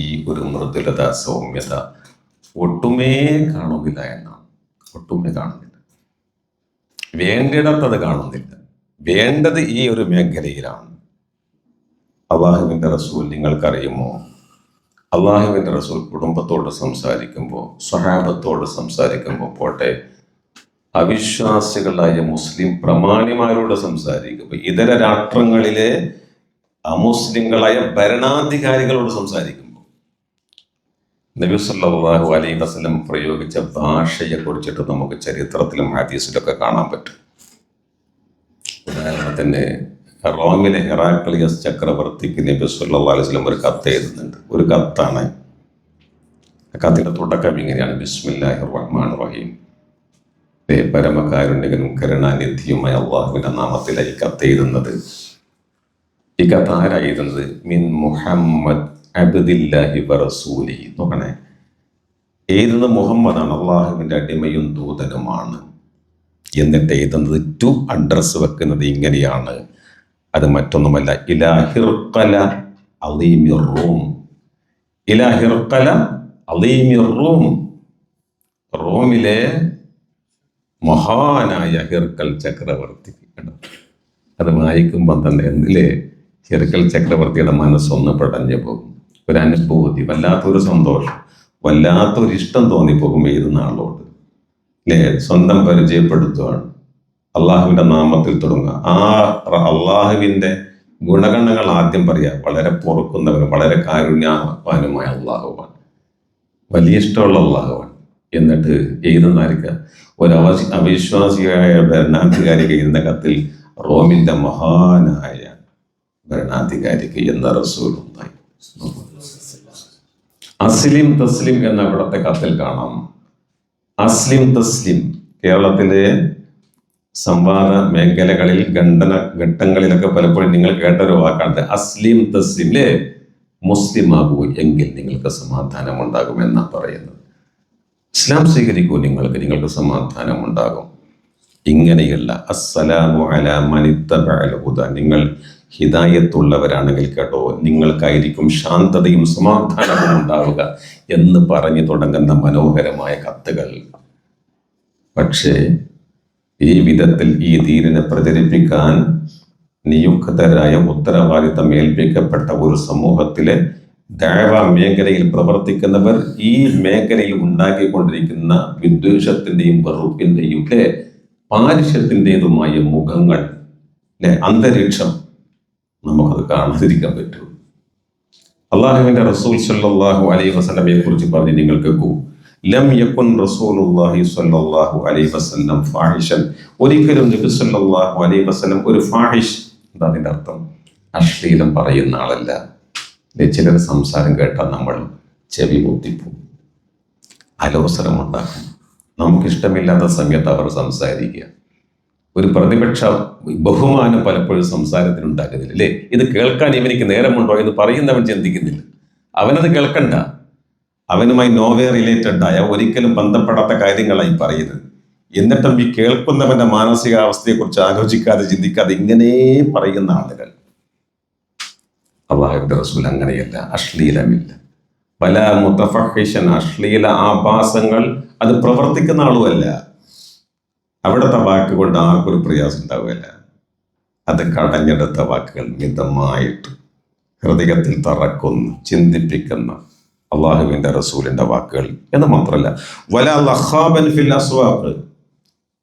ഈ ഒരു മൃദുലത, സൗമ്യത ഒട്ടുമേ കാണുന്നില്ല എന്നാണ്. ഒട്ടുമേ കാണുന്നില്ല. വേണ്ടിടത്തത് കാണുന്നില്ല. വേണ്ടത് ഈ ഒരു മേഖലയിലാണ്. അള്ളാഹുവിൻ്റെ റസൂൽ നിങ്ങൾക്കറിയുമോ? അള്ളാഹുവിൻ്റെ റസൂൽ കുടുംബത്തോട് സംസാരിക്കുമ്പോൾ, സ്വഹാബത്തോട് സംസാരിക്കുമ്പോൾ പോട്ടെ, അവിശ്വാസികളായ മുസ്ലിം പ്രമാണിമാരോട് സംസാരിക്കുമ്പോൾ, ഇതര രാഷ്ട്രങ്ങളിലെ അമുസ്ലിങ്ങളായ ഭരണാധികാരികളോട് സംസാരിക്കുമ്പോൾ നബി സല്ലല്ലാഹു അലൈഹി വസല്ലം പ്രയോഗിച്ച ഭാഷയെ കുറിച്ചിട്ട് നമുക്ക് ചരിത്രത്തിലും ഹദീസിലൊക്കെ കാണാൻ പറ്റും. ഉദാഹരണത്തിന് റോമിലെ ഹെറാക്ലിയസ് ചക്രവർത്തിക്ക് നബി സല്ലല്ലാഹു അലൈഹി വസല്ലം ഒരു കത്ത് എഴുതുന്നുണ്ട്. ഒരു കത്താണ്. കത്തിൻ്റെ തുടക്കം ഇങ്ങനെയാണ്: ബിസ്മില്ലാഹിർ റഹ്മാനിർ റഹീം. പരമകാരുണ്യകനും കരുണാനിധിയുമായ അള്ളാഹുവിൻ്റെ നാമത്തിലായി കത്ത് എഴുതുന്നത്. ഈ കത്ത് ആരാ എഴുതുന്നത്? മിൻ മുഹമ്മദ് അബ്ദില്ലാഹി വറസൂലിഹി. നോക്കണേ, എഴുതുന്നത് മുഹമ്മദാണ്, അള്ളാഹുവിൻ്റെ അടിമയും ദൂതനുമാണ്. എന്നിട്ട് എഴുതുന്നത് ടു അഡ്രസ് വെക്കുന്നത് ഇങ്ങനെയാണ്. അത് മറ്റൊന്നുമല്ല, ഇലാ ഹിർഖല അളീമിർ റൂം. ഇലാ ഹിർഖല അളീമിർ റൂം. റോമിലെ മഹാനായ ഹിർക്കൽ ചക്രവർത്തി. അത് വായിക്കുമ്പോൾ തന്നെ എന്തിലെ ഹിർക്കൽ ചക്രവർത്തിയുടെ മനസ്സൊന്ന് പടഞ്ഞു പോകും. ഒരു അനുഭൂതി, വല്ലാത്തൊരു സന്തോഷം, വല്ലാത്തൊരു ഇഷ്ടം തോന്നിപ്പോകും എഴുതുന്ന ആളോട്. സ്വന്തം പരിചയപ്പെടുത്തുകയാണ്. അള്ളാഹുവിൻ്റെ നാമത്തിൽ തുടങ്ങുക. ആ അള്ളാഹുവിൻ്റെ ഗുണഗണങ്ങൾ ആദ്യം പറയുക. വളരെ പൊറുക്കുന്നവനും വളരെ കാരുണ്യവാനുമായ അള്ളാഹുവാണ്, വലിയ ഇഷ്ടമുള്ള അള്ളാഹുവാണ്. എന്നിട്ട് എഴുതുന്നതായിരിക്കുക ഒരു അവിശ്വാസിയായ ഭരണാധികാരിക്ക് എഴുതുന്ന കത്തിൽ റോമിൻ്റെ മഹാനായ ഭരണാധികാരിക്ക് എന്ന റസൂലുള്ളാഹി. അസ്ലിം തസ്ലിം എന്ന ഇവിടുത്തെ കത്തിൽ കാണാം. അസ്ലിം തസ്ലിം കേരളത്തിലെ സംവാദ മേഖലകളിൽ ഘട്ടങ്ങളിലൊക്കെ പലപ്പോഴും നിങ്ങൾ കേട്ടൊരു വാക്കാണ് അസ്ലിം തസ്ലിം. മുസ്ലിം ആകൂ എങ്കിൽ നിങ്ങൾക്ക് സമാധാനം ഉണ്ടാകുമെന്നാണ് പറയുന്നത്. ഇസ്ലാം സ്വീകരിക്കൂ, നിങ്ങൾക്ക് സമാധാനം ഉണ്ടാകും. ഇങ്ങനെയുള്ള അസ്സലാമു അലാ മൻ ഇത്തബഅൽ ഹുദ, നിങ്ങൾ ഹിദായത്തുള്ളവരാണെങ്കിൽ കേട്ടോ, നിങ്ങൾക്കായിരിക്കും ശാന്തതയും സമാധാനവും ഉണ്ടാവുക എന്ന് പറഞ്ഞു തുടങ്ങുന്ന മനോഹരമായ കത്തുകൾ. പക്ഷേ ഈ വിധത്തിൽ ഈ ദീനിനെ പ്രചരിപ്പിക്കാൻ നിയുക്തരായ ഉത്തരവാദിത്തം ഏൽപ്പിക്കപ്പെട്ട ഒരു സമൂഹത്തിലെ ദഅവ മേഖലയിൽ പ്രവർത്തിക്കുന്നവർ ഈ മേഖലയിൽ ഉണ്ടാക്കിക്കൊണ്ടിരിക്കുന്ന വിദ്വേഷത്തിൻ്റെയും വെറുപ്പിൻ്റെയും പാരിഷ്യത്തിൻ്റെതുമായ മുഖങ്ങൾ, അന്തരീക്ഷം നമുക്കത് കാണാതിരിക്കാൻ പറ്റും. അള്ളാഹുവിൻ്റെ റസൂൽ സല്ലല്ലാഹു അലൈഹി വസല്ലമയെ കുറിച്ച് പറഞ്ഞ് നിങ്ങൾ കേൾക്കൂ. ലം യകുൻ റസൂലുള്ളാഹി സ്വല്ലല്ലാഹു അലൈഹി വസല്ലം ഫാഹിഷൻ. ഒരിക്കലും നബി സല്ലല്ലാഹു അലൈഹി വസല്ലം ഒരു ഫാഹിഷ്, എന്താ അതിൻ്റെ അർത്ഥം? അശ്ലീലം പറയുന്ന ആളല്ല. ചിലർ സംസാരം കേട്ടാൽ നമ്മൾ ചെവി പൊത്തിപ്പോവും, അലോസരമുണ്ടാക്കും. നമുക്കിഷ്ടമില്ലാത്ത സമയത്ത് അവർ സംസാരിക്കുക. ഒരു പ്രതിപക്ഷ ബഹുമാനം പലപ്പോഴും സംസാരത്തിനുണ്ടാക്കുന്നില്ല. അല്ലേ? ഇത് കേൾക്കാൻ ഇവനിക്ക് നേരമുണ്ടോ എന്ന് പറയുന്നവൻ ചിന്തിക്കുന്നില്ല. അവനത് കേൾക്കണ്ട. അവനുമായി നോവേ റിലേറ്റഡ് ആയ ഒരിക്കലും ബന്ധപ്പെടാത്ത കാര്യങ്ങളായി പറയരുത്. എന്നിട്ടും ഈ കേൾക്കുന്നവന്റെ മാനസികാവസ്ഥയെക്കുറിച്ച് ആലോചിക്കാതെ ചിന്തിക്കാതെ ഇങ്ങനെ പറയുന്ന ആളുകൾ. അല്ലാഹുവിൻ്റെ റസൂൽ അങ്ങനെയല്ല, അശ്ലീലമില്ല. പല മുതഫഹിഷൻ, അശ്ലീല ആഭാസങ്ങൾ അത് പ്രവർത്തിക്കുന്ന ആളുമല്ല. അവിടുത്തെ വാക്കുകൊണ്ട് ആർക്കൊരു പ്രയാസം ഉണ്ടാവുകയില്ല. അത് കടഞ്ഞെടുത്ത വാക്കുകൾ മിതമായിട്ട് ഹൃദയത്തിൽ തറക്കുന്ന, ചിന്തിപ്പിക്കുന്ന അള്ളാഹുവിൻ്റെ റസൂലിൻ്റെ വാക്കുകൾ എന്ന് മാത്രമല്ല, വല ലഖാബൻ ഫിൽ അസ്വാഖ്,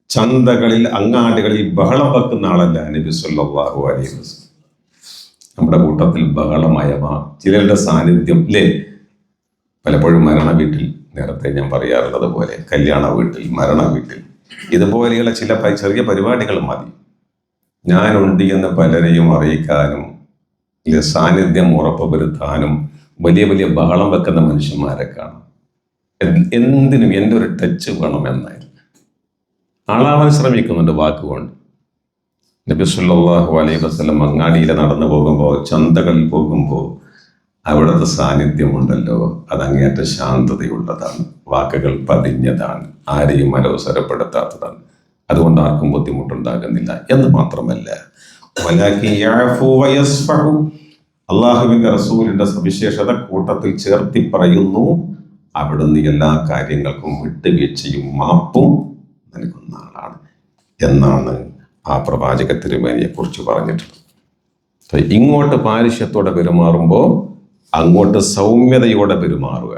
ചന്തകളിൽ അങ്ങാടികളിൽ ബഹളം വെക്കുന്ന ആളല്ല നബി സല്ലല്ലാഹു അലൈഹി വസല്ലം. നമ്മുടെ കൂട്ടത്തിൽ ബഹളമയവ ചിലരുടെ സാന്നിധ്യം അല്ലേ. പലപ്പോഴും മരണ വീട്ടിൽ, നേരത്തെ ഞാൻ പറയാറുള്ളത് പോലെ കല്യാണ വീട്ടിൽ, മരണ വീട്ടിൽ ഇതുപോലെയുള്ള ചില ചെറിയ പരിപാടികൾ മതി. ഞാനുണ്ട് എന്ന് പലരെയും അറിയിക്കാനും സാന്നിധ്യം ഉറപ്പുവരുത്താനും വലിയ വലിയ ബഹളം വെക്കുന്ന മനുഷ്യന്മാരെ കാണാം. എന്തിനും എൻ്റെ ഒരു ടച്ച് വേണമെന്നായിരുന്നു ആളാവാൻ ശ്രമിക്കുന്നുണ്ട് വാക്കുകൊണ്ട്. നബി സല്ലല്ലാഹു അലൈഹി വസല്ലം അങ്ങാടിയിൽ നടന്നു പോകുമ്പോൾ, ചന്തകളിൽ പോകുമ്പോൾ അവിടുത്തെ സാന്നിധ്യമുണ്ടല്ലോ, അത് അങ്ങേയറ്റ ശാന്തതയുള്ളതാണ്, വാക്കുകൾ പതിഞ്ഞതാണ്, ആരെയും അലോസരപ്പെടുത്താത്തതാണ്. അതുകൊണ്ട് ആർക്കും ബുദ്ധിമുട്ടുണ്ടാകുന്നില്ല എന്ന് മാത്രമല്ല, അള്ളാഹുവിന്റെ റസൂലിന്റെ സവിശേഷത കൂട്ടത്തിൽ ചേർത്തി പറയുന്നു, അവിടുന്ന് എല്ലാ കാര്യങ്ങൾക്കും വിട്ടുവീഴ്ചയും മാപ്പും നൽകുന്ന ആളാണ് എന്നാണ് ആ പ്രവാചക തിരുമേനിയെ കുറിച്ച് പറഞ്ഞിട്ടുള്ളത്. ഇങ്ങോട്ട് പാരിശ്യത്തോടെ പെരുമാറുമ്പോൾ അങ്ങോട്ട് സൗമ്യതയോടെ പെരുമാറുക,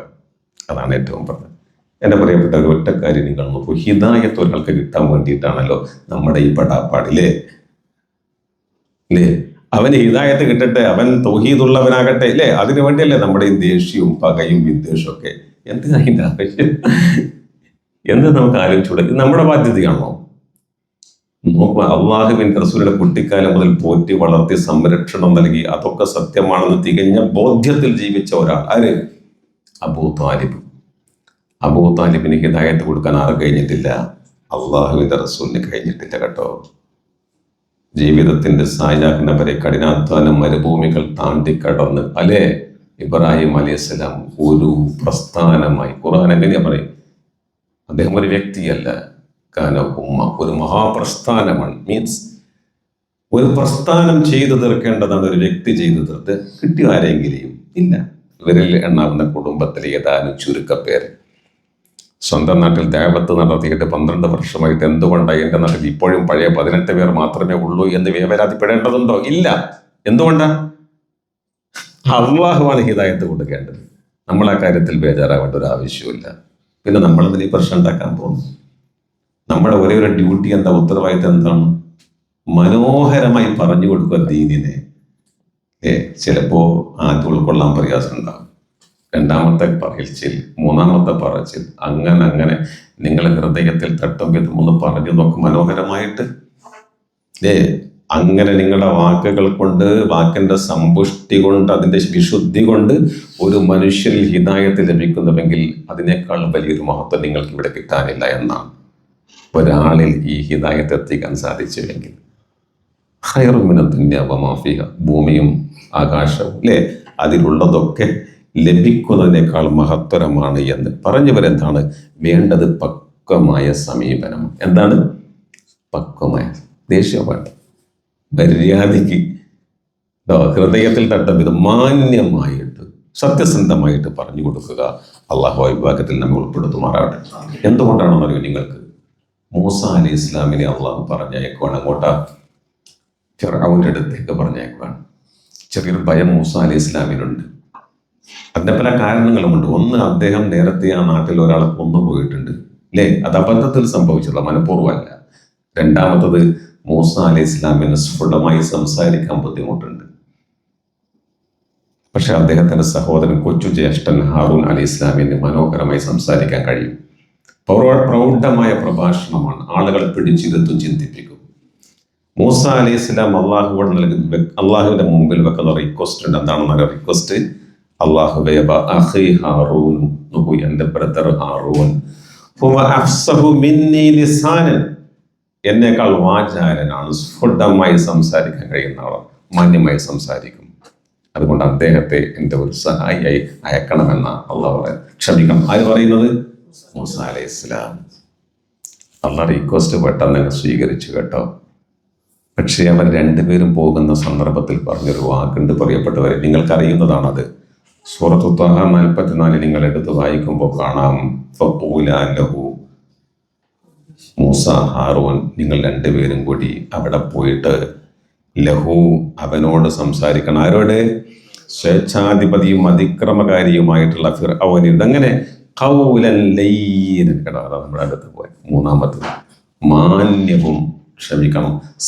അതാണ് ഏറ്റവും പറഞ്ഞത്. എൻ്റെ പ്രിയപ്പെട്ട ഒരു ഒറ്റക്കാര്യം നിങ്ങൾ നോക്കൂ, ഹിദായത്ത് ഒരാൾക്ക് കിട്ടാൻ വേണ്ടിയിട്ടാണല്ലോ നമ്മുടെ ഈ പടാപ്പാടില്ലേ അല്ലേ. അവന് ഹിദായത്ത് കിട്ടട്ടെ, അവൻ തൗഹീദുള്ളവനാകട്ടെ അല്ലേ, അതിനു വേണ്ടിയല്ലേ നമ്മുടെ ഈ ദേഷ്യവും പകയും വിദ്വേഷവും ഒക്കെ. എന്തിനാ അതിൻ്റെ ആവശ്യം? എന്ത് നമുക്ക് ആലോചിച്ചൂടെ? ഇത് നമ്മുടെ ബാധ്യതയാണോ? നോക്കുക, അള്ളാഹുവിൻ്റെ റസൂലിന്റെ കുട്ടിക്കാലം മുതൽ പോറ്റി വളർത്തി സംരക്ഷണം നൽകി അതൊക്കെ സത്യമാണെന്ന് തികഞ്ഞ ബോധ്യത്തിൽ ജീവിച്ച ഒരാൾ ആര്? അബൂ താലിബ്. അബൂ താലിബിന് ഹിദായത്ത് കൊടുക്കാൻ ആരും കഴിഞ്ഞിട്ടില്ല, അള്ളാഹുവിൻ്റെ റസൂലിന് കഴിഞ്ഞിട്ടില്ല കേട്ടോ. ജീവിതത്തിന്റെ സായാഹ്നം വരെ കഠിനാധ്വാനം മരുഭൂമികൾ താണ്ടി കടന്ന് അല്ലേ ഇബ്രാഹിം അലൈഹിസ്സലാം ഒരു പ്രസ്ഥാനമായി. ഖുർആൻ എങ്ങനെയാ പറയും? അദ്ദേഹം ഒരു വ്യക്തിയല്ല, കാന ഉമ്മ, ഒരു മഹാപ്രസ്ഥാനമാണ്. മീൻസ് ഒരു പ്രസ്ഥാനം ചെയ്തു തീർക്കേണ്ടതാണ് ഒരു വ്യക്തി ചെയ്തു തീർത്ത് കിട്ടിയ ആരെങ്കിലും ഇല്ല. ഇവരിൽ എണ്ണാവുന്ന കുടുംബത്തിലെ ഏതാനും ചുരുക്കപ്പേര്. സ്വന്തം നാട്ടിൽ ദഅവത്ത് നടത്തിയിട്ട് 12 വർഷമായിട്ട് എന്തുകൊണ്ടാണ് എൻ്റെ നാട്ടിൽ ഇപ്പോഴും പഴയ 18 പേർ മാത്രമേ ഉള്ളൂ എന്ന് വേവലാതിപ്പെടേണ്ടതുണ്ടോ? ഇല്ല. എന്തുകൊണ്ടാ? അല്ലാഹുവാണ് ഹിദായത്ത് കൊടുക്കേണ്ടത്. നമ്മൾ ആ കാര്യത്തിൽ ബേജാറാവേണ്ട ഒരു ആവശ്യമില്ല. പിന്നെ നമ്മളതിൽ പ്രശ്നം ഉണ്ടാക്കാൻ പോകുന്നു. നമ്മുടെ ഒരേ ഒരു ഡ്യൂട്ടി എന്താ, ഉത്തരവാദിത്തം എന്താണ്? മനോഹരമായി പറഞ്ഞു കൊടുക്കുക ദീനിനെ. ചിലപ്പോ ആദ്യം ഉൾക്കൊള്ളാൻ പ്രയാസം ഉണ്ടാകും, രണ്ടാമത്തെ പറച്ചിൽ, മൂന്നാമത്തെ പറച്ചിൽ, അങ്ങനെ നിങ്ങളെ ഹൃദയത്തിൽ തട്ടുമ്പോൾ ഒന്ന് പറഞ്ഞു നോക്കും മനോഹരമായിട്ട്. അങ്ങനെ നിങ്ങളുടെ വാക്കുകൾ കൊണ്ട്, വാക്കിന്റെ സമ്പുഷ്ടി കൊണ്ട്, അതിന്റെ വിശുദ്ധി കൊണ്ട് ഒരു മനുഷ്യനിൽ ഹിദായത്ത് ലഭിക്കുന്നുവെങ്കിൽ അതിനേക്കാൾ വലിയൊരു മഹത്വം നിങ്ങൾക്ക് ഇവിടെ കിട്ടാനില്ല എന്നാണ്. ഒരാളിൽ ഈ ഹിദായത്ത് എത്തിക്കാൻ സാധിച്ചുവെങ്കിൽ ഖൈറും മിന ദുനിയ വമാ ഫീഹാ, ഭൂമിയും ആകാശവും അല്ലേ, അതിലുള്ളതൊക്കെ ലഭിക്കുന്നതിനേക്കാൾ മഹത്തരമാണ് എന്ന് പറഞ്ഞവരെന്താണ് വേണ്ടത്? പക്വമായ സമീപനം. എന്താണ് പക്വമായ? ദേഷ്യമാണ്, മര്യാദയ്ക്ക് ഹൃദയത്തിൽ തട്ടുന്നത് മാന്യമായിട്ട് സത്യസന്ധമായിട്ട് പറഞ്ഞു കൊടുക്കുക. അള്ളാഹു വിഭാഗത്തിൽ നമ്മെ ഉൾപ്പെടുത്തുമാറാകട്ടെ. എന്തുകൊണ്ടാണെന്ന് അറിയോ നിങ്ങൾക്ക്? മൂസ അലൈഹി ഇസ്ലാമിനെ അള്ളാഹു പറഞ്ഞയക്കുവാണ് അങ്ങോട്ടാ, ഫിർഔന്റെ അടുത്തേക്ക് പറഞ്ഞയക്കുവാണ്. ചെറിയൊരു ഭയം മൂസ അലൈഹി ഇസ്ലാമിനുണ്ട്. അതിന്റെ പല കാരണങ്ങളുമുണ്ട്. ഒന്ന്, അദ്ദേഹം നേരത്തെ ആ നാട്ടിൽ ഒരാളെ കൊന്നുപോയിട്ടുണ്ട് അല്ലേ, അത് അബദ്ധത്തിൽ സംഭവിച്ചുള്ള, മനഃപൂർവ്വമല്ല. രണ്ടാമത്തത്, മൂസ അലൈഹി ഇസ്ലാമിന് സ്ഫുടമായി സംസാരിക്കാൻ ബുദ്ധിമുട്ടുണ്ട്. പക്ഷെ അദ്ദേഹത്തിന്റെ സഹോദരൻ കൊച്ചു ജ്യേഷ്ഠൻ ഹാറൂൻ അലൈഹി ഇസ്ലാമിന് മനോഹരമായി സംസാരിക്കാൻ കഴിയും. പ്രൗഢമായ പ്രഭാഷണമാണ്, ആളുകളെ പിടിച്ചിരുത്തും, ചിന്തിപ്പിക്കും. മൂസ അലൈഹി ഇസ്ലാം അള്ളാഹുവിന്റെ മുമ്പിൽ വെക്കുന്ന റിക്വസ്റ്റ് ഉണ്ട്. എന്താണെന്നൊരു റിക്വസ്റ്റ്? അള്ളാഹുവേ അഖീ ഹാറൂൻ, എന്റെ ബ്രദർ ഹാറൂൻ ഹുവ അഫ്സഹു മിന്നി ലിസാനൻ, എന്നേക്കാൾ വാചാലനാണ്, സ്ഫുടമായി സംസാരിക്കാൻ കഴിയുന്ന ആളാണ്, മാന്യമായി സംസാരിക്കും. അതുകൊണ്ട് അദ്ദേഹത്തെ എൻ്റെ ഒരു സഹായിയായി അയക്കണമെന്ന അള്ളാഹു പറയാം. ക്ഷമിക്കണം, ആര് പറയുന്നത്? മൂസ അലൈഹി ഇസ്ലാം. അള്ളാഹ് റിക്വസ്റ്റ് പെട്ടെന്ന് സ്വീകരിച്ചു കേട്ടോ. പക്ഷേ അവർ രണ്ടുപേരും പോകുന്ന സന്ദർഭത്തിൽ പറഞ്ഞൊരു വാക്കുണ്ട് പ്രിയപ്പെട്ടവരെ, നിങ്ങൾക്കറിയുന്നതാണത്. സൂറത്തു ത്വാഹ 44 നിങ്ങൾ എടുത്ത് വായിക്കുമ്പോൾ കാണാം, ഫഖൂലാ ലഹു, മൂസ ഹാറൂൻ നിങ്ങൾ രണ്ടുപേരും കൂടി അവിടെ പോയിട്ട് ലഹു, അവനോട് സംസാരിക്കണം. ആരോട്? സ്വേച്ഛാധിപതിയും അതിക്രമകാരിയുമായിട്ടുള്ള ഫിർഔൻ. അങ്ങനെ ഖൗലൻ ലയ്യിനൻ, കേട്ടോ, അതാ നമ്മുടെ അടുത്ത് പോയി. മൂന്നാമത്തത്, മാന്യവും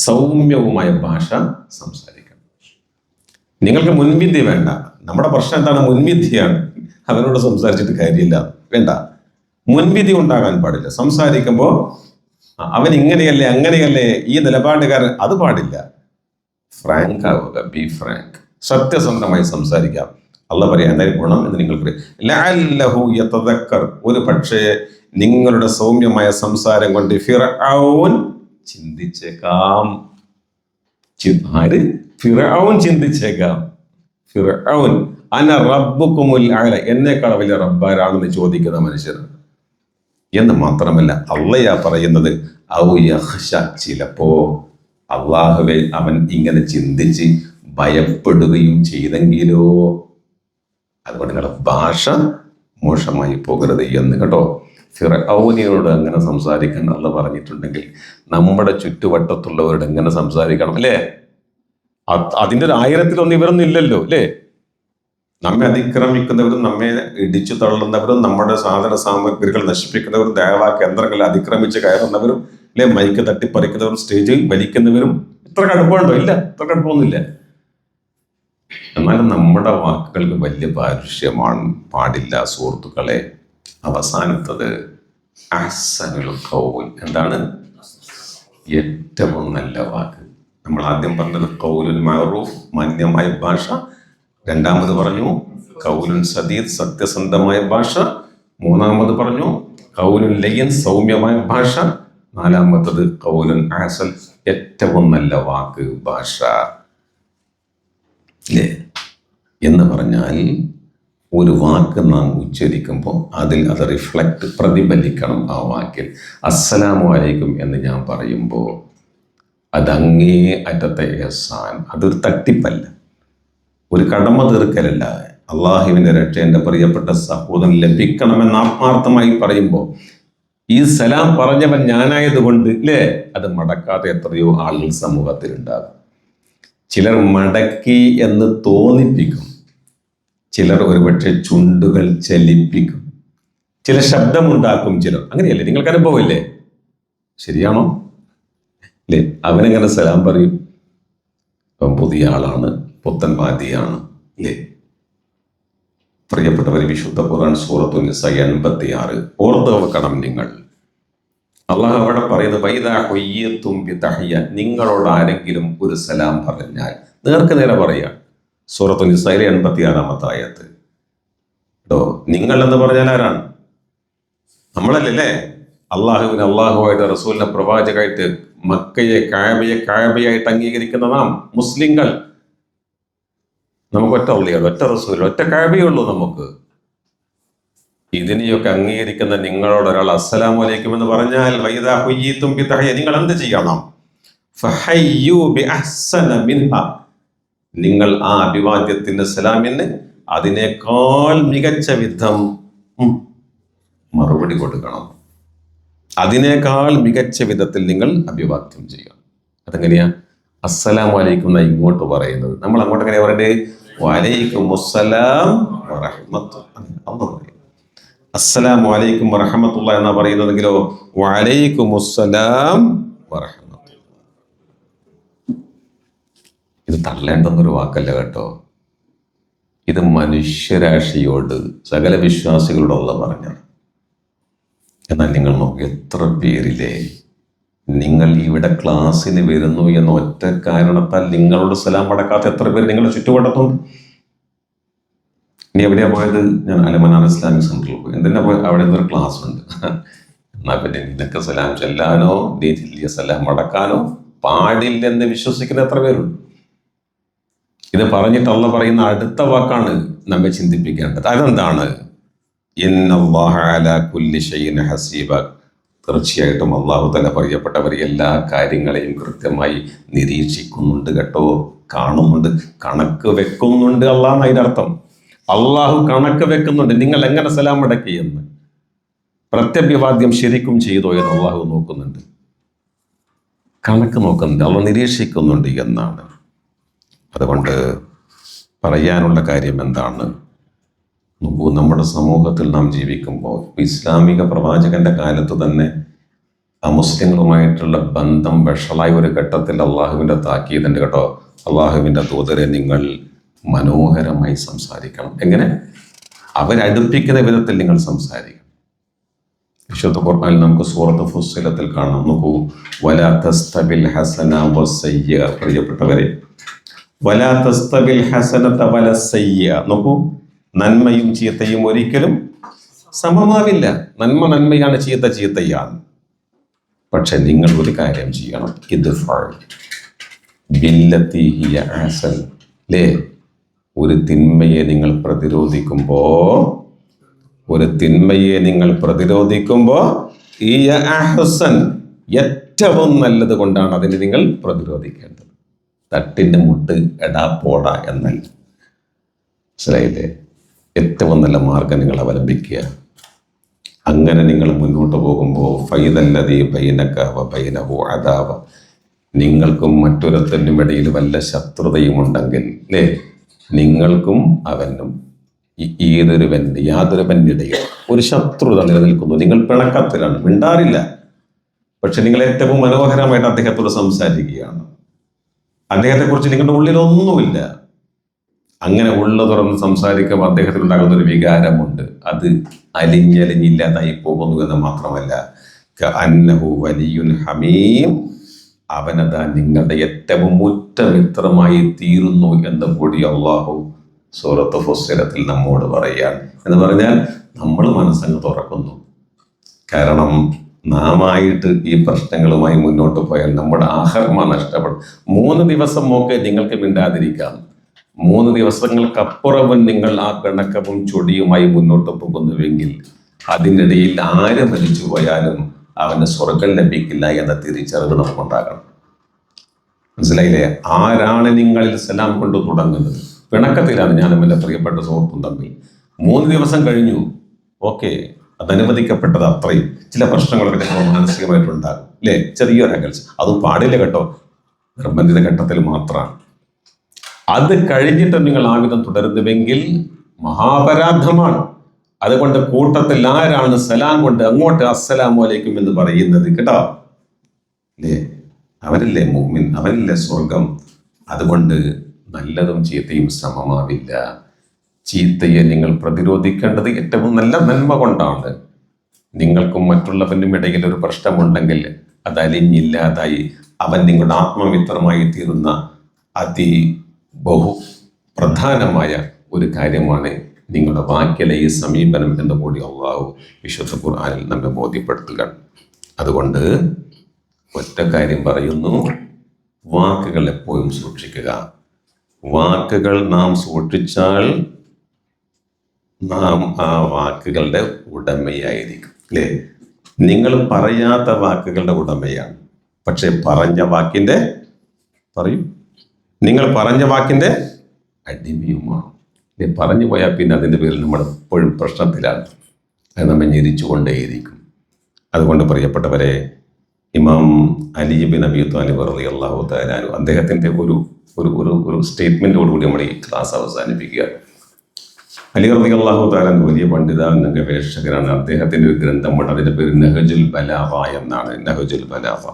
സൗമ്യവുമായ ഭാഷ സംസാരിക്കണം. നിങ്ങൾക്ക് മുൻവിധി വേണ്ട. നമ്മുടെ പ്രശ്നം എന്താണ്? മുൻവിധിയാണ്. അവനോട് സംസാരിച്ചിട്ട് കാര്യമില്ല, വേണ്ട. മുൻവിധി ഉണ്ടാകാൻ പാടില്ല. സംസാരിക്കുമ്പോൾ അവൻ ഇങ്ങനെയല്ലേ അങ്ങനെയല്ലേ ഈ നിലപാടുകാരൻ, അത് പാടില്ല. ഫ്രാങ്ക് ആവുക, ബി ഫ്രാങ്ക്, സത്യസന്ധമായി സംസാരിക്കാം. അള്ളാഹ് പറയാം എന്തായാലും ഗുണം എന്ന് നിങ്ങൾക്ക് ലഅല്ലഹു യതദക്കർ, ഒരു പക്ഷേ നിങ്ങളുടെ സൗമ്യമായ സംസാരം കൊണ്ട് ഫിർഔൻ ചിന്തിച്ചേക്കാം. ആര്? ഫിർഔൻ ചിന്തിച്ചേക്കാം. ഫിർഔൻ അന റബ്ബുക്കുമുൽ അഅല, എന്നേക്കാൾ വലിയ റബ്ബാരാണെന്ന് ചോദിക്കുന്ന മനുഷ്യർ എന്ന് മാത്രമല്ല അള്ളയാ പറയുന്നത് ഔ യഖ്ശ, ചിലപ്പോ അള്ളാഹുവെ അവൻ ഇങ്ങനെ ചിന്തിച്ച് ഭയപ്പെടുകയും ചെയ്തെങ്കിലോ. അതുകൊണ്ട് നിങ്ങളുടെ ഭാഷ മോശമായി പോകരുത് എന്ന് കേട്ടോ. ഫിർഔനിനോട് അങ്ങനെ സംസാരിക്കാൻ അള്ളാഹ് പറഞ്ഞിട്ടുണ്ടെങ്കിൽ നമ്മുടെ ചുറ്റുവട്ടത്തുള്ളവരോട് എങ്ങനെ സംസാരിക്കണം അല്ലേ? അതിൻ്റെ ഒരു 1000-1 ഇവരൊന്നും ഇല്ലല്ലോ അല്ലേ? നമ്മെ അതിക്രമിക്കുന്നവരും നമ്മെ ഇടിച്ചു തള്ളുന്നവരും നമ്മുടെ സാധന സാമഗ്രികൾ നശിപ്പിക്കുന്നവരും ദേവാ കേന്ദ്രങ്ങളിൽ അതിക്രമിച്ച് കയറുന്നവരും അല്ലെ, മൈക്ക് തട്ടിപ്പറിക്കുന്നവരും സ്റ്റേജിൽ വലിക്കുന്നവരും ഇത്ര കടുപ്പമുണ്ടോ? ഇല്ല, ഇത്ര കടുപ്പമൊന്നുമില്ല. എന്നാലും നമ്മുടെ വാക്കുകൾക്ക് വലിയ പാരുഷ്യമാണ്, പാടില്ല സുഹൃത്തുക്കളെ. അവസാനത്തത് അഹ്സനുൽ ഖൗൽ, എന്താണ്? ഏറ്റവും നല്ല വാക്ക്. നമ്മൾ ആദ്യം പറഞ്ഞത് ഖൗലുൽ മഅറൂഫ്, മാന്യമായ ഭാഷ. രണ്ടാമത് പറഞ്ഞു ഖൗലുൻ സദീദ്, സത്യസന്ധമായ ഭാഷ. മൂന്നാമത് പറഞ്ഞു ഖൗലുൻ ലയ്യൻ, സൗമ്യമായ ഭാഷ. നാലാമത്തത് ഖൗലുൻ അഹ്സൻ, ഏറ്റവും നല്ല വാക്ക്, ഭാഷ അല്ലേ? എന്ന് പറഞ്ഞാൽ ഒരു വാക്ക് നാം ഉച്ചരിക്കുമ്പോൾ അതിൽ അത് റിഫ്ലക്റ്റ്, പ്രതിഫലിക്കണം ആ വാക്കിൽ. അസ്സലാമു അലൈക്കും എന്ന് ഞാൻ പറയുമ്പോൾ അതങ്ങേ അറ്റത്തെ ഇഹ്സാൻ, അതൊരു തട്ടിപ്പല്ല, ഒരു കടമ തീർക്കലല്ല. അള്ളാഹുവിൻ്റെ രക്ഷ എൻ്റെ പ്രിയപ്പെട്ട സഹോദരൻ ലഭിക്കണമെന്ന് ആത്മാർത്ഥമായി പറയുമ്പോൾ ഈ സലാം പറഞ്ഞവൻ ഞാനായതുകൊണ്ട് ഇല്ലേ, അത് മടക്കാതെ എത്രയോ ആളുകൾ സമൂഹത്തിലുണ്ടാകും. ചിലർ മടക്കി എന്ന് തോന്നിപ്പിക്കും, ചിലർ ഒരുപക്ഷെ ചുണ്ടുകൾ ചലിപ്പിക്കും, ചില ശബ്ദമുണ്ടാക്കും, ചിലർ അങ്ങനെയല്ലേ? നിങ്ങൾക്ക് അനുഭവമില്ലേ? ശരിയാണോ അല്ലേ? അവനെങ്ങനെ സലാം പറയും? അവൻ പുതിയ ആളാണ്, പുത്തൻവാദിയാണ് അല്ലേ? പ്രിയപ്പെട്ടവർ, വിശുദ്ധ ഖുർആൻ സൂറത്തുൻ നിസ 86 ഓർത്ത് വെക്കണം നിങ്ങൾ. അള്ളാഹു അവിടെ പറയുന്നത് വൈദാ ഹുയ്യിതും ബിതഹിയ്യ, നിങ്ങളോട് ആരെങ്കിലും ഒരു സലാം പറഞ്ഞാൽ നേർക്ക് നേരെ പറയുക. സൂറത്തുൻ നിസയിലെ 86-ാമത്തെ ആയത്ത് കേട്ടോ. നിങ്ങൾ എന്ന് പറഞ്ഞാൽ ആരാണ്? നമ്മളല്ലേ? അള്ളാഹുവിന്, അള്ളാഹുവായിട്ട്, റസൂലിനെ പ്രവാചകമായിട്ട്, മക്കയെ കായബയായിട്ട് അംഗീകരിക്കുന്ന നാം മുസ്ലിങ്ങൾ. നമുക്ക് ഒറ്റ അള്ളയാണ്, ഒറ്റ റസൂൽ, ഒറ്റ കായബയേ ഉള്ളൂ നമുക്ക്. ഇതിനെയൊക്കെ അംഗീകരിക്കുന്ന നിങ്ങളോട് ഒരാൾ അസ്സലാമു അലൈക്കും എന്ന് പറഞ്ഞാൽ വൈദാ ഹുയ്യിതും ബിതഹിയ്യ, നിങ്ങൾ എന്ത് ചെയ്യണം? ഫഹയ്യു ബിഅഹ്സന മിൻഹ, നിങ്ങൾ ആ അഭിവാദ്യത്തിന്റെ സലാമിന് അതിനേക്കാൾ മികച്ച വിധം മറുപടി കൊടുക്കണം. അതിനേക്കാൾ മികച്ച വിധത്തിൽ നിങ്ങൾ അഭിവാദ്യം ചെയ്യണം. അതെങ്ങനെയാ? അസ്സലാമു അലൈക്കും എന്നാ ഇങ്ങോട്ട് പറയുന്നത്. നമ്മൾ അങ്ങോട്ട് എങ്ങനെയാ പറയണ്ടേ? വലൈക്കും അസ്സലാം വറഹ്മത്തുള്ളാഹി. അസ്സലാമു അലൈക്കും വറഹ്മത്തുള്ളാഹി എന്നാ പറയുന്നതെങ്കിലോ വലൈക്കും അസ്സലാം വറഹ്മത്തുള്ളാഹി. ഇത് തള്ളേണ്ടെന്നൊരു വാക്കല്ല കേട്ടോ. ഇത് മനുഷ്യരാശിയോട്, സകല വിശ്വാസികളോടുള്ള പറഞ്ഞാണ്. എന്നാൽ നിങ്ങൾ നോക്കി, എത്ര പേരിലെ നിങ്ങൾ ഇവിടെ ക്ലാസ്സിന് വരുന്നു എന്ന ഒറ്റ കാരണത്താൽ നിങ്ങളോട് സലാം അടക്കാത്ത എത്ര പേര് നിങ്ങളുടെ ചുറ്റുവട്ടത്തുണ്ട്? ഇനി എവിടെയാ പോയത്? ഞാൻ അലമനാർ ഇസ്ലാമിക് സെന്ററിൽ പോയി. എന്തിനാ പോയി? അവിടെ എന്തൊരു ക്ലാസ് ഉണ്ട്. എന്നാൽ പിന്നെ നിനക്ക് സലാം ചെല്ലാനോ നീ ചെല്ലിയ സലാം അടക്കാനോ പാടില്ലെന്ന് വിശ്വസിക്കുന്ന എത്ര പേരുണ്ട്? ഇത് പറഞ്ഞിട്ട് അള്ളാഹ് പറയുന്ന അടുത്ത വാക്കാണ് നമ്മെ ചിന്തിപ്പിക്കേണ്ടത്. അതെന്താണ്? ഇന്നല്ലാഹ അലാ കുല്ലി ഷൈഇൻ ഹസീബ, തീർച്ചയായിട്ടും അള്ളാഹു തആല പറയപ്പെട്ടവർ എല്ലാ കാര്യങ്ങളെയും കൃത്യമായി നിരീക്ഷിക്കുന്നുണ്ട് കേട്ടോ, കാണുന്നുണ്ട്, കണക്ക് വെക്കുന്നുണ്ട്. അള്ളാഹ് അതിൻ്റെ അർത്ഥം. അള്ളാഹു കണക്ക് വെക്കുന്നുണ്ട് നിങ്ങൾ എങ്ങനെ സലാം അടക്കിയെന്ന്, പ്രത്യഭിവാദ്യം ശരിക്കും ചെയ്തോ എന്ന് അള്ളാഹു നോക്കുന്നുണ്ട്, കണക്ക് നോക്കുന്നുണ്ട്, അള്ളാഹ് നിരീക്ഷിക്കുന്നുണ്ട് എന്നാണ്. അതുകൊണ്ട് പറയാനുള്ള കാര്യം എന്താണ്? നോക്കൂ, നമ്മുടെ സമൂഹത്തിൽ നാം ജീവിക്കുമ്പോൾ ഇസ്ലാമിക പ്രവാചകന്റെ കാലത്ത് തന്നെ അമുസ്ലിങ്ങളുമായിട്ടുള്ള ബന്ധം വഷളായ ഒരു ഘട്ടത്തിൽ അള്ളാഹുവിൻ്റെ താക്കീതുണ്ട് കേട്ടോ. അള്ളാഹുവിൻ്റെ ദൂതരെ, നിങ്ങൾ മനോഹരമായി സംസാരിക്കണം. എങ്ങനെ? അവരടുപ്പിക്കുന്ന വിധത്തിൽ നിങ്ങൾ സംസാരിക്കണം. വിശുദ്ധ ഖുർആനിൽ നമുക്ക് സൂറത്ത് ഫുസ്സിലത്തിൽ കാണാം. നോക്കൂ, വലാ തസ്തബിൽ ഹസന വസ്സയ്യ. പ്രിയപ്പെട്ടവരെ, വലാ തസ്തബിൽ ഹസനത വലസ്സയ്യ. നോക്കൂ, നന്മയും ചീത്തയും ഒരിക്കലും സമമാവില്ല. നന്മ നന്മയാണ്, ചീത്ത ചീത്തയാണ്. പക്ഷെ നിങ്ങൾ ഒരു കാര്യം ചെയ്യണം, ബില്ലത്തി ഹിയ അഹ്സൻ. അല്ലേ? ഒരു തിന്മയെ നിങ്ങൾ പ്രതിരോധിക്കുമ്പോ ഹിയ അഹ്സൻ, ഏറ്റവും നല്ലത് കൊണ്ടാണ് അതിനെ നിങ്ങൾ പ്രതിരോധിക്കേണ്ടത്. തട്ടിന്റെ മുട്ട് എടാ പോടാ എന്നല്ല. മനസ്സിലായില്ലേ? ഏറ്റവും നല്ല മാർഗം നിങ്ങൾ അവലംബിക്കുക. അങ്ങനെ നിങ്ങൾ മുന്നോട്ട് പോകുമ്പോൾ ഫൈദല്ലദീ ബൈനക വ ബൈനഹു അദാവ, നിങ്ങൾക്കും മറ്റൊരുത്തനും ഇടയിൽ വല്ല ശത്രുതയും ഉണ്ടെങ്കിൽ, അല്ലേ, നിങ്ങൾക്കും അവനും യാതൊരുവൻ്റെ ഇടയിൽ ഒരു ശത്രുത നിലനിൽക്കുന്നു. നിങ്ങൾ പിണക്കത്തിലാണ്, മിണ്ടാറില്ല. പക്ഷെ നിങ്ങൾ ഏറ്റവും മനോഹരമായിട്ട് അദ്ദേഹത്തോട് സംസാരിക്കുകയാണ്. അദ്ദേഹത്തെക്കുറിച്ച് നിങ്ങളുടെ ഉള്ളിലൊന്നുമില്ല. അങ്ങനെ ഉള്ള തുറന്ന് സംസാരിക്കുമ്പോൾ അദ്ദേഹത്തിനുണ്ടാകുന്ന ഒരു വികാരമുണ്ട്. അത് അലിഞ്ഞലിഞ്ഞില്ലാതായി പോകുന്നു എന്ന് മാത്രമല്ല, അന്നഹു വലിയുൻ ഹമീം, അവനതാ നിങ്ങളുടെ ഏറ്റവും ഉറ്റമിത്രമായി തീരുന്നു എന്ന് കൂടി അള്ളാഹു സൂറത്ത് ഫുസ്സിലത്തിൽ നമ്മോട് പറയുകയാണ്. എന്ന് പറഞ്ഞാൽ നമ്മൾ മനസ്സങ്ങ് തുറക്കുന്നു. കാരണം നാമായിട്ട് ഈ പ്രശ്നങ്ങളുമായി മുന്നോട്ട് പോയാൽ നമ്മുടെ ആഹർമ നഷ്ടപ്പെടും. 3 ദിവസം ഒക്കെ നിങ്ങൾക്ക് മിണ്ടാതിരിക്കാം. 3 ദിവസങ്ങൾക്കപ്പുറവും നിങ്ങൾ ആ പിണക്കവും ചൊടിയുമായി മുന്നോട്ട് പോകുന്നുവെങ്കിൽ അതിനിടയിൽ ആര് മരിച്ചു പോയാലും അവന് സ്വർഗം ലഭിക്കില്ല എന്ന തിരിച്ചറിവ് നമുക്കുണ്ടാകണം. മനസ്സിലായില്ലേ? ആരാണ് നിങ്ങളിൽ സലാം കൊണ്ട് തുടങ്ങുന്നത്? പിണക്കത്തിലാണ് ഞാനും എൻ്റെ പ്രിയപ്പെട്ട സുഹൃത്തും തമ്മിൽ. 3 ദിവസം കഴിഞ്ഞു, ഓക്കെ, അതനുവദിക്കപ്പെട്ടത് അത്രയും. ചില പ്രശ്നങ്ങളൊക്കെ മാനസികമായിട്ടുണ്ടാകും, അല്ലേ? ചെറിയൊരു അകൽച്ച, അതും പാടില്ല കേട്ടോ, നിർബന്ധിത ഘട്ടത്തിൽ മാത്രമാണ്. അത് കഴിഞ്ഞിട്ട് നിങ്ങൾ ആ വിധം തുടരുന്നുവെങ്കിൽ മഹാപരാധമാണ്. അതുകൊണ്ട് കൂട്ടത്തിൽ ആരാണ് സലാം കൊണ്ട് അങ്ങോട്ട് അസ്സലാമു അലൈക്കും എന്ന് പറയുന്നത്, കേട്ടോ, അല്ലേ? അവനല്ലേ മുഅ്മിൻ, അവനല്ലേ സ്വർഗം. അതുകൊണ്ട് നല്ലതും ചീത്തയും സമമാവില്ല. ചീത്തയെ നിങ്ങൾ പ്രതിരോധിക്കേണ്ടത് ഏറ്റവും നല്ല നന്മ കൊണ്ടാണ്. നിങ്ങൾക്കും മറ്റുള്ളവനും ഇടയിൽ ഒരു പ്രശ്നമുണ്ടെങ്കിൽ അത് അലിഞ്ഞില്ലാതായി അവൻ നിങ്ങളുടെ ആത്മമിത്രമായി തീരുന്ന പ്രധാനമായ ഒരു കാര്യമാണ് നിങ്ങളുടെ വാക്കിലെ ഈ സമീപനം എന്ന് കൂടി അള്ളാഹു വിശുദ്ധ ഖുർആനിൽ നമ്മെ ബോധ്യപ്പെടുത്തുക. അതുകൊണ്ട് ഒറ്റ കാര്യം പറയുന്നു, വാക്കുകൾ എപ്പോഴും സൂക്ഷിക്കുക. വാക്കുകൾ നാം സൂക്ഷിച്ചാൽ നാം ആ വാക്കുകളുടെ ഉടമയായിരിക്കും, അല്ലേ? നിങ്ങൾ പറയാത്ത വാക്കുകളുടെ ഉടമയാണ്, പക്ഷെ നിങ്ങൾ പറഞ്ഞ വാക്കിൻ്റെ അടിമയുമാണ്. പറഞ്ഞു പോയാൽ പിന്നെ അതിൻ്റെ പേരിൽ നമ്മൾ എപ്പോഴും പ്രശ്നത്തിലാണ്. അത് നമ്മെ ഞെരിച്ചുകൊണ്ടേയിരിക്കും. അതുകൊണ്ട് പ്രിയപ്പെട്ടവരെ, ഇമാം അലി ബിൻ അബി ത്വാലിബ് റളിയല്ലാഹു തആല അൻഹു അദ്ദേഹത്തിൻ്റെ ഒരു സ്റ്റേറ്റ്മെൻറ്റോടുകൂടി നമ്മൾ ഈ ക്ലാസ് അവസാനിപ്പിക്കുക. അലി റളിയല്ലാഹു തആല അൻഹു വലിയ പണ്ഡിതനും ഗവേഷകനാണ്. അദ്ദേഹത്തിൻ്റെ ഒരു ഗ്രന്ഥമുണ്ട്, അതിൻ്റെ പേര് നഹ്ജുൽ ബലാഗ എന്നാണ്. നഹ്ജുൽ ബലാഗ,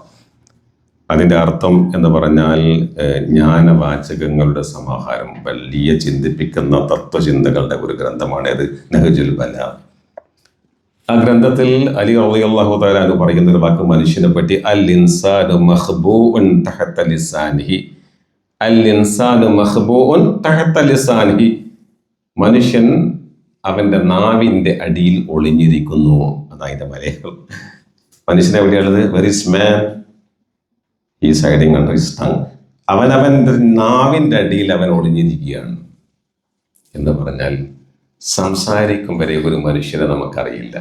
അതിൻ്റെ അർത്ഥം എന്ന് പറഞ്ഞാൽ ജ്ഞാനവാചകങ്ങളുടെ സമാഹാരം, വലിയ ചിന്തിപ്പിക്കുന്ന തത്വചിന്തകളുടെ ഒരു ഗ്രന്ഥമാണ് അത്, നഹ്ജുൽ ബലാഗ. ആ ഗ്രന്ഥത്തിൽ അലി റളിയല്ലാഹു തആല അൻഹു പറയുന്ന ഒരു വാക്ക് മനുഷ്യനെ പറ്റി, അൽ ഇൻസാനു മഖ്ബൂഉൻ തഹത ലിസാനിഹി, അൽ ഇൻസാനു മഖ്ബൂഉൻ തഹത ലിസാനിഹി, മനുഷ്യൻ അവൻ്റെ നാവിൻ്റെ അടിയിൽ ഒളിഞ്ഞിരിക്കുന്നു. അതായത് മലയാളം. മനുഷ്യൻ എവിടെയുള്ളത്? Where is man? Is hiding under his tongue. അവൻ്റെ നാവിൻ്റെ അടിയിൽ അവൻ ഒളിഞ്ഞിരിക്കുകയാണ്. എന്ന് പറഞ്ഞാൽ സംസാരിക്കും വരെ ഒരു മനുഷ്യനെ നമുക്കറിയില്ല.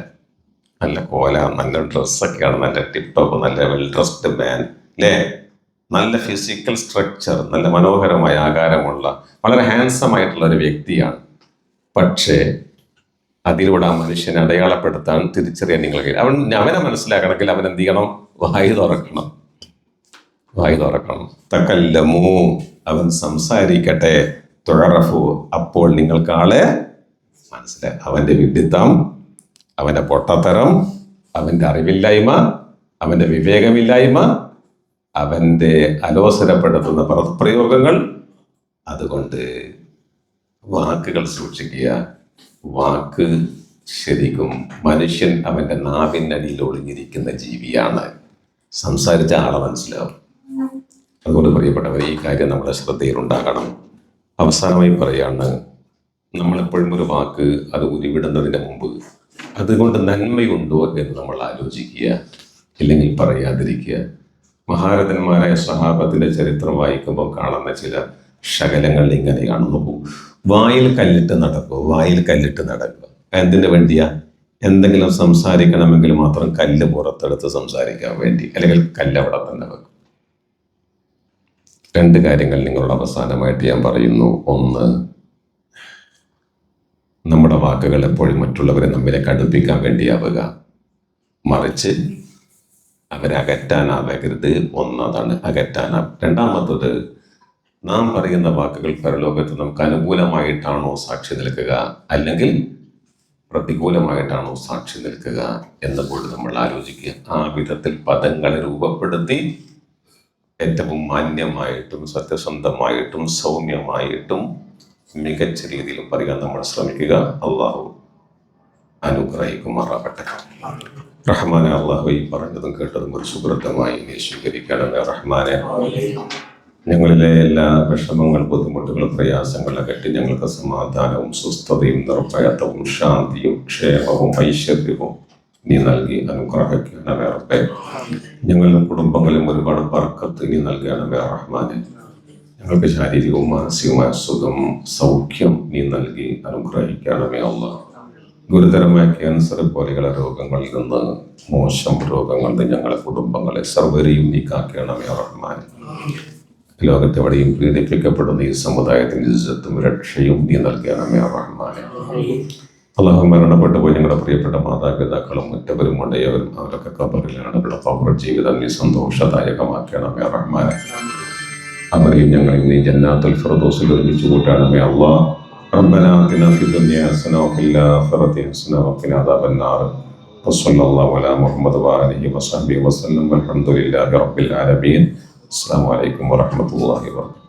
നല്ല കോല, നല്ല ഡ്രസ്സൊക്കെയാണ്, നല്ല ടിപ് ടോപ്പ്, നല്ല വെൽ ഡ്രസ്ഡ് മാൻ, അല്ലേ? നല്ല ഫിസിക്കൽ സ്ട്രക്ചർ, നല്ല മനോഹരമായ ആകാരമുള്ള വളരെ ഹാൻസം ആയിട്ടുള്ള ഒരു വ്യക്തിയാണ്. പക്ഷേ അതിലൂടെ ആ മനുഷ്യനെ അടയാളപ്പെടുത്താൻ, തിരിച്ചറിയാൻ നിങ്ങൾ അവനെ മനസ്സിലാക്കണമെങ്കിൽ അവൻ എന്ത് ചെയ്യണം? വായി തുറക്കണം. തകല്ലമൂ, അവൻ സംസാരിക്കട്ടെ. തുഅറഫു, അപ്പോൾ നിങ്ങൾക്ക് ആളെ മനസ്സിലായി. അവൻ്റെ വിഡ്ഢിത്തം, അവൻ്റെ പൊട്ടത്തരം, അവൻ്റെ അറിവില്ലായ്മ, അവൻ്റെ വിവേകമില്ലായ്മ, അവൻ്റെ അലോസരപ്പെടുത്തുന്ന പദപ്രയോഗങ്ങൾ. അതുകൊണ്ട് വാക്കുകൾ സൂക്ഷിക്കുക. വാക്ക് ശരിക്കും മനുഷ്യൻ അവൻ്റെ നാവിനടിയിൽ ഒളിഞ്ഞിരിക്കുന്ന ജീവിയാണ്. സംസാരിച്ച ആളെ മനസ്സിലാവും. അതുകൊണ്ട് പ്രിയപ്പെട്ടവർ, ഈ കാര്യം നമ്മുടെ ശ്രദ്ധയിലുണ്ടാകണം. അവസാനമായി പറയാണ്, നമ്മളെപ്പോഴും ഒരു വാക്ക് അത് ഉരുവിടുന്നതിന് മുമ്പ് അതുകൊണ്ട് നന്മയുണ്ടോ എന്ന് നമ്മൾ ആലോചിക്കുക, ഇല്ലെങ്കിൽ പറയാതിരിക്കുക. മഹാരഥന്മാരായ സഹാബത്തിന്റെ ചരിത്രം വായിക്കുമ്പോൾ കാണുന്ന ചില ശകലങ്ങൾ ഇങ്ങനെ കാണുന്നു. വായിൽ കല്ലിട്ട് നടക്കുക. എന്തിനു വേണ്ടിയാ? എന്തെങ്കിലും സംസാരിക്കണമെങ്കിൽ മാത്രം കല്ല് പുറത്തെടുത്ത് സംസാരിക്കാൻ വേണ്ടി, അല്ലെങ്കിൽ കല്ല് അവിടെ തന്നെ വെക്കും. രണ്ട് കാര്യങ്ങൾ നിങ്ങളുടെ അവസാനമായിട്ട് ഞാൻ പറയുന്നു. ഒന്ന്, നമ്മുടെ വാക്കുകൾ എപ്പോഴും മറ്റുള്ളവരെ നമ്മിലേക്ക് അടുപ്പിക്കാൻ വേണ്ടിയാവുക, മറിച്ച് അവരെ അകറ്റാനാവരുത്. ഒന്നതാണ് അകറ്റാനാ. രണ്ടാമത്തത്, നാം പറയുന്ന വാക്കുകൾ പരലോകത്ത് നമുക്ക് അനുകൂലമായിട്ടാണോ സാക്ഷി നിൽക്കുക, അല്ലെങ്കിൽ പ്രതികൂലമായിട്ടാണോ സാക്ഷി നിൽക്കുക എന്നുകൂടി നമ്മൾ ആലോചിക്കുക. ആ വിധത്തിൽ പദങ്ങളെ രൂപപ്പെടുത്തി ഏറ്റവും മാന്യമായിട്ടും സത്യസന്ധമായിട്ടും സൗമ്യമായിട്ടും മികച്ച രീതിയിൽ പറയാൻ നമ്മൾ ശ്രമിക്കുക. അള്ളാഹു അനുഗ്രഹിക്കുമാറാവട്ടെ. റഹ്മാനെ, അള്ളാഹു ഈ പറഞ്ഞതും കേട്ടതും ഒരു സുഹൃത്തമായി നീ സ്വീകരിക്കണമേ. റഹ്മാനെ, ഞങ്ങളിലെ എല്ലാ വിഷമങ്ങൾ, ബുദ്ധിമുട്ടുകൾ, പ്രയാസങ്ങൾ അകറ്റി ഞങ്ങൾക്ക് സമാധാനവും സ്വസ്ഥതയും നിർഭയത്വവും ശാന്തിയും ക്ഷേമവും ഐശ്വര്യവും നീ നൽകി അനുഗ്രഹിക്കണമേ റബ്ബേ. ഞങ്ങളുടെ കുടുംബങ്ങളിലും ഒരുപാട് ബർക്കത്ത് നീ നൽകണമേ റഹ്മാനെ. ഞങ്ങൾക്ക് ശാരീരികവും മാനസികവുമായ സുഖം, സൗഖ്യം നീ നൽകി അനുഗ്രഹിക്കണമേ അല്ലാഹ്. ഗുരുതരമായ ക്യാൻസർ പോലെയുള്ള രോഗങ്ങളിൽ നിന്ന്, മോശം രോഗങ്ങളിൽ നിന്ന് ഞങ്ങളെ കുടുംബങ്ങളെ സർവരെയും നീ കാക്കണമേ റഹ്മാനെ. ലോകത്തെവിടെയും പീഡിപ്പിക്കപ്പെടുന്ന ഈ സമുദായത്തിന് ഇസ്സത്തും രക്ഷയും നീ നൽകണമേ റഹ്മാനെ. അള്ളാഹു, മരണപ്പെട്ടു പോയി ഞങ്ങളുടെ പ്രിയപ്പെട്ട മാതാപിതാക്കളും മറ്റവരും ഉണ്ടയവരും അവരൊക്കെ ഖബറിലാണ്. അവരുടെ ഖബർ ജീവിതം നീ സന്തോഷദായകമാക്കണമേ റഹ്മാനെ. അവരെയും ഞങ്ങൾ നീ ജന്നാത്തുൽ ഫിർദൗസിൽ ഒരുമിച്ച് കൂട്ടണമേ അല്ലാഹ്. റബ്ബനാ ആതിനാ ഫിദ്ദുനിയ ഹസന വഫിൽ ആഖിറതി ഹസന വഖിനാ അദാബന്നാർ. വസല്ലല്ലാഹു അലാ മുഹമ്മദ് വആലിഹി വസഹ്ബിഹി വസല്ലം. വൽഹംദുലില്ലാഹി റബ്ബിൽ ആലമീൻ. അസ്സലാമു അലൈക്കും വറഹ്മത്തുള്ളാഹി വബറകാതുഹു.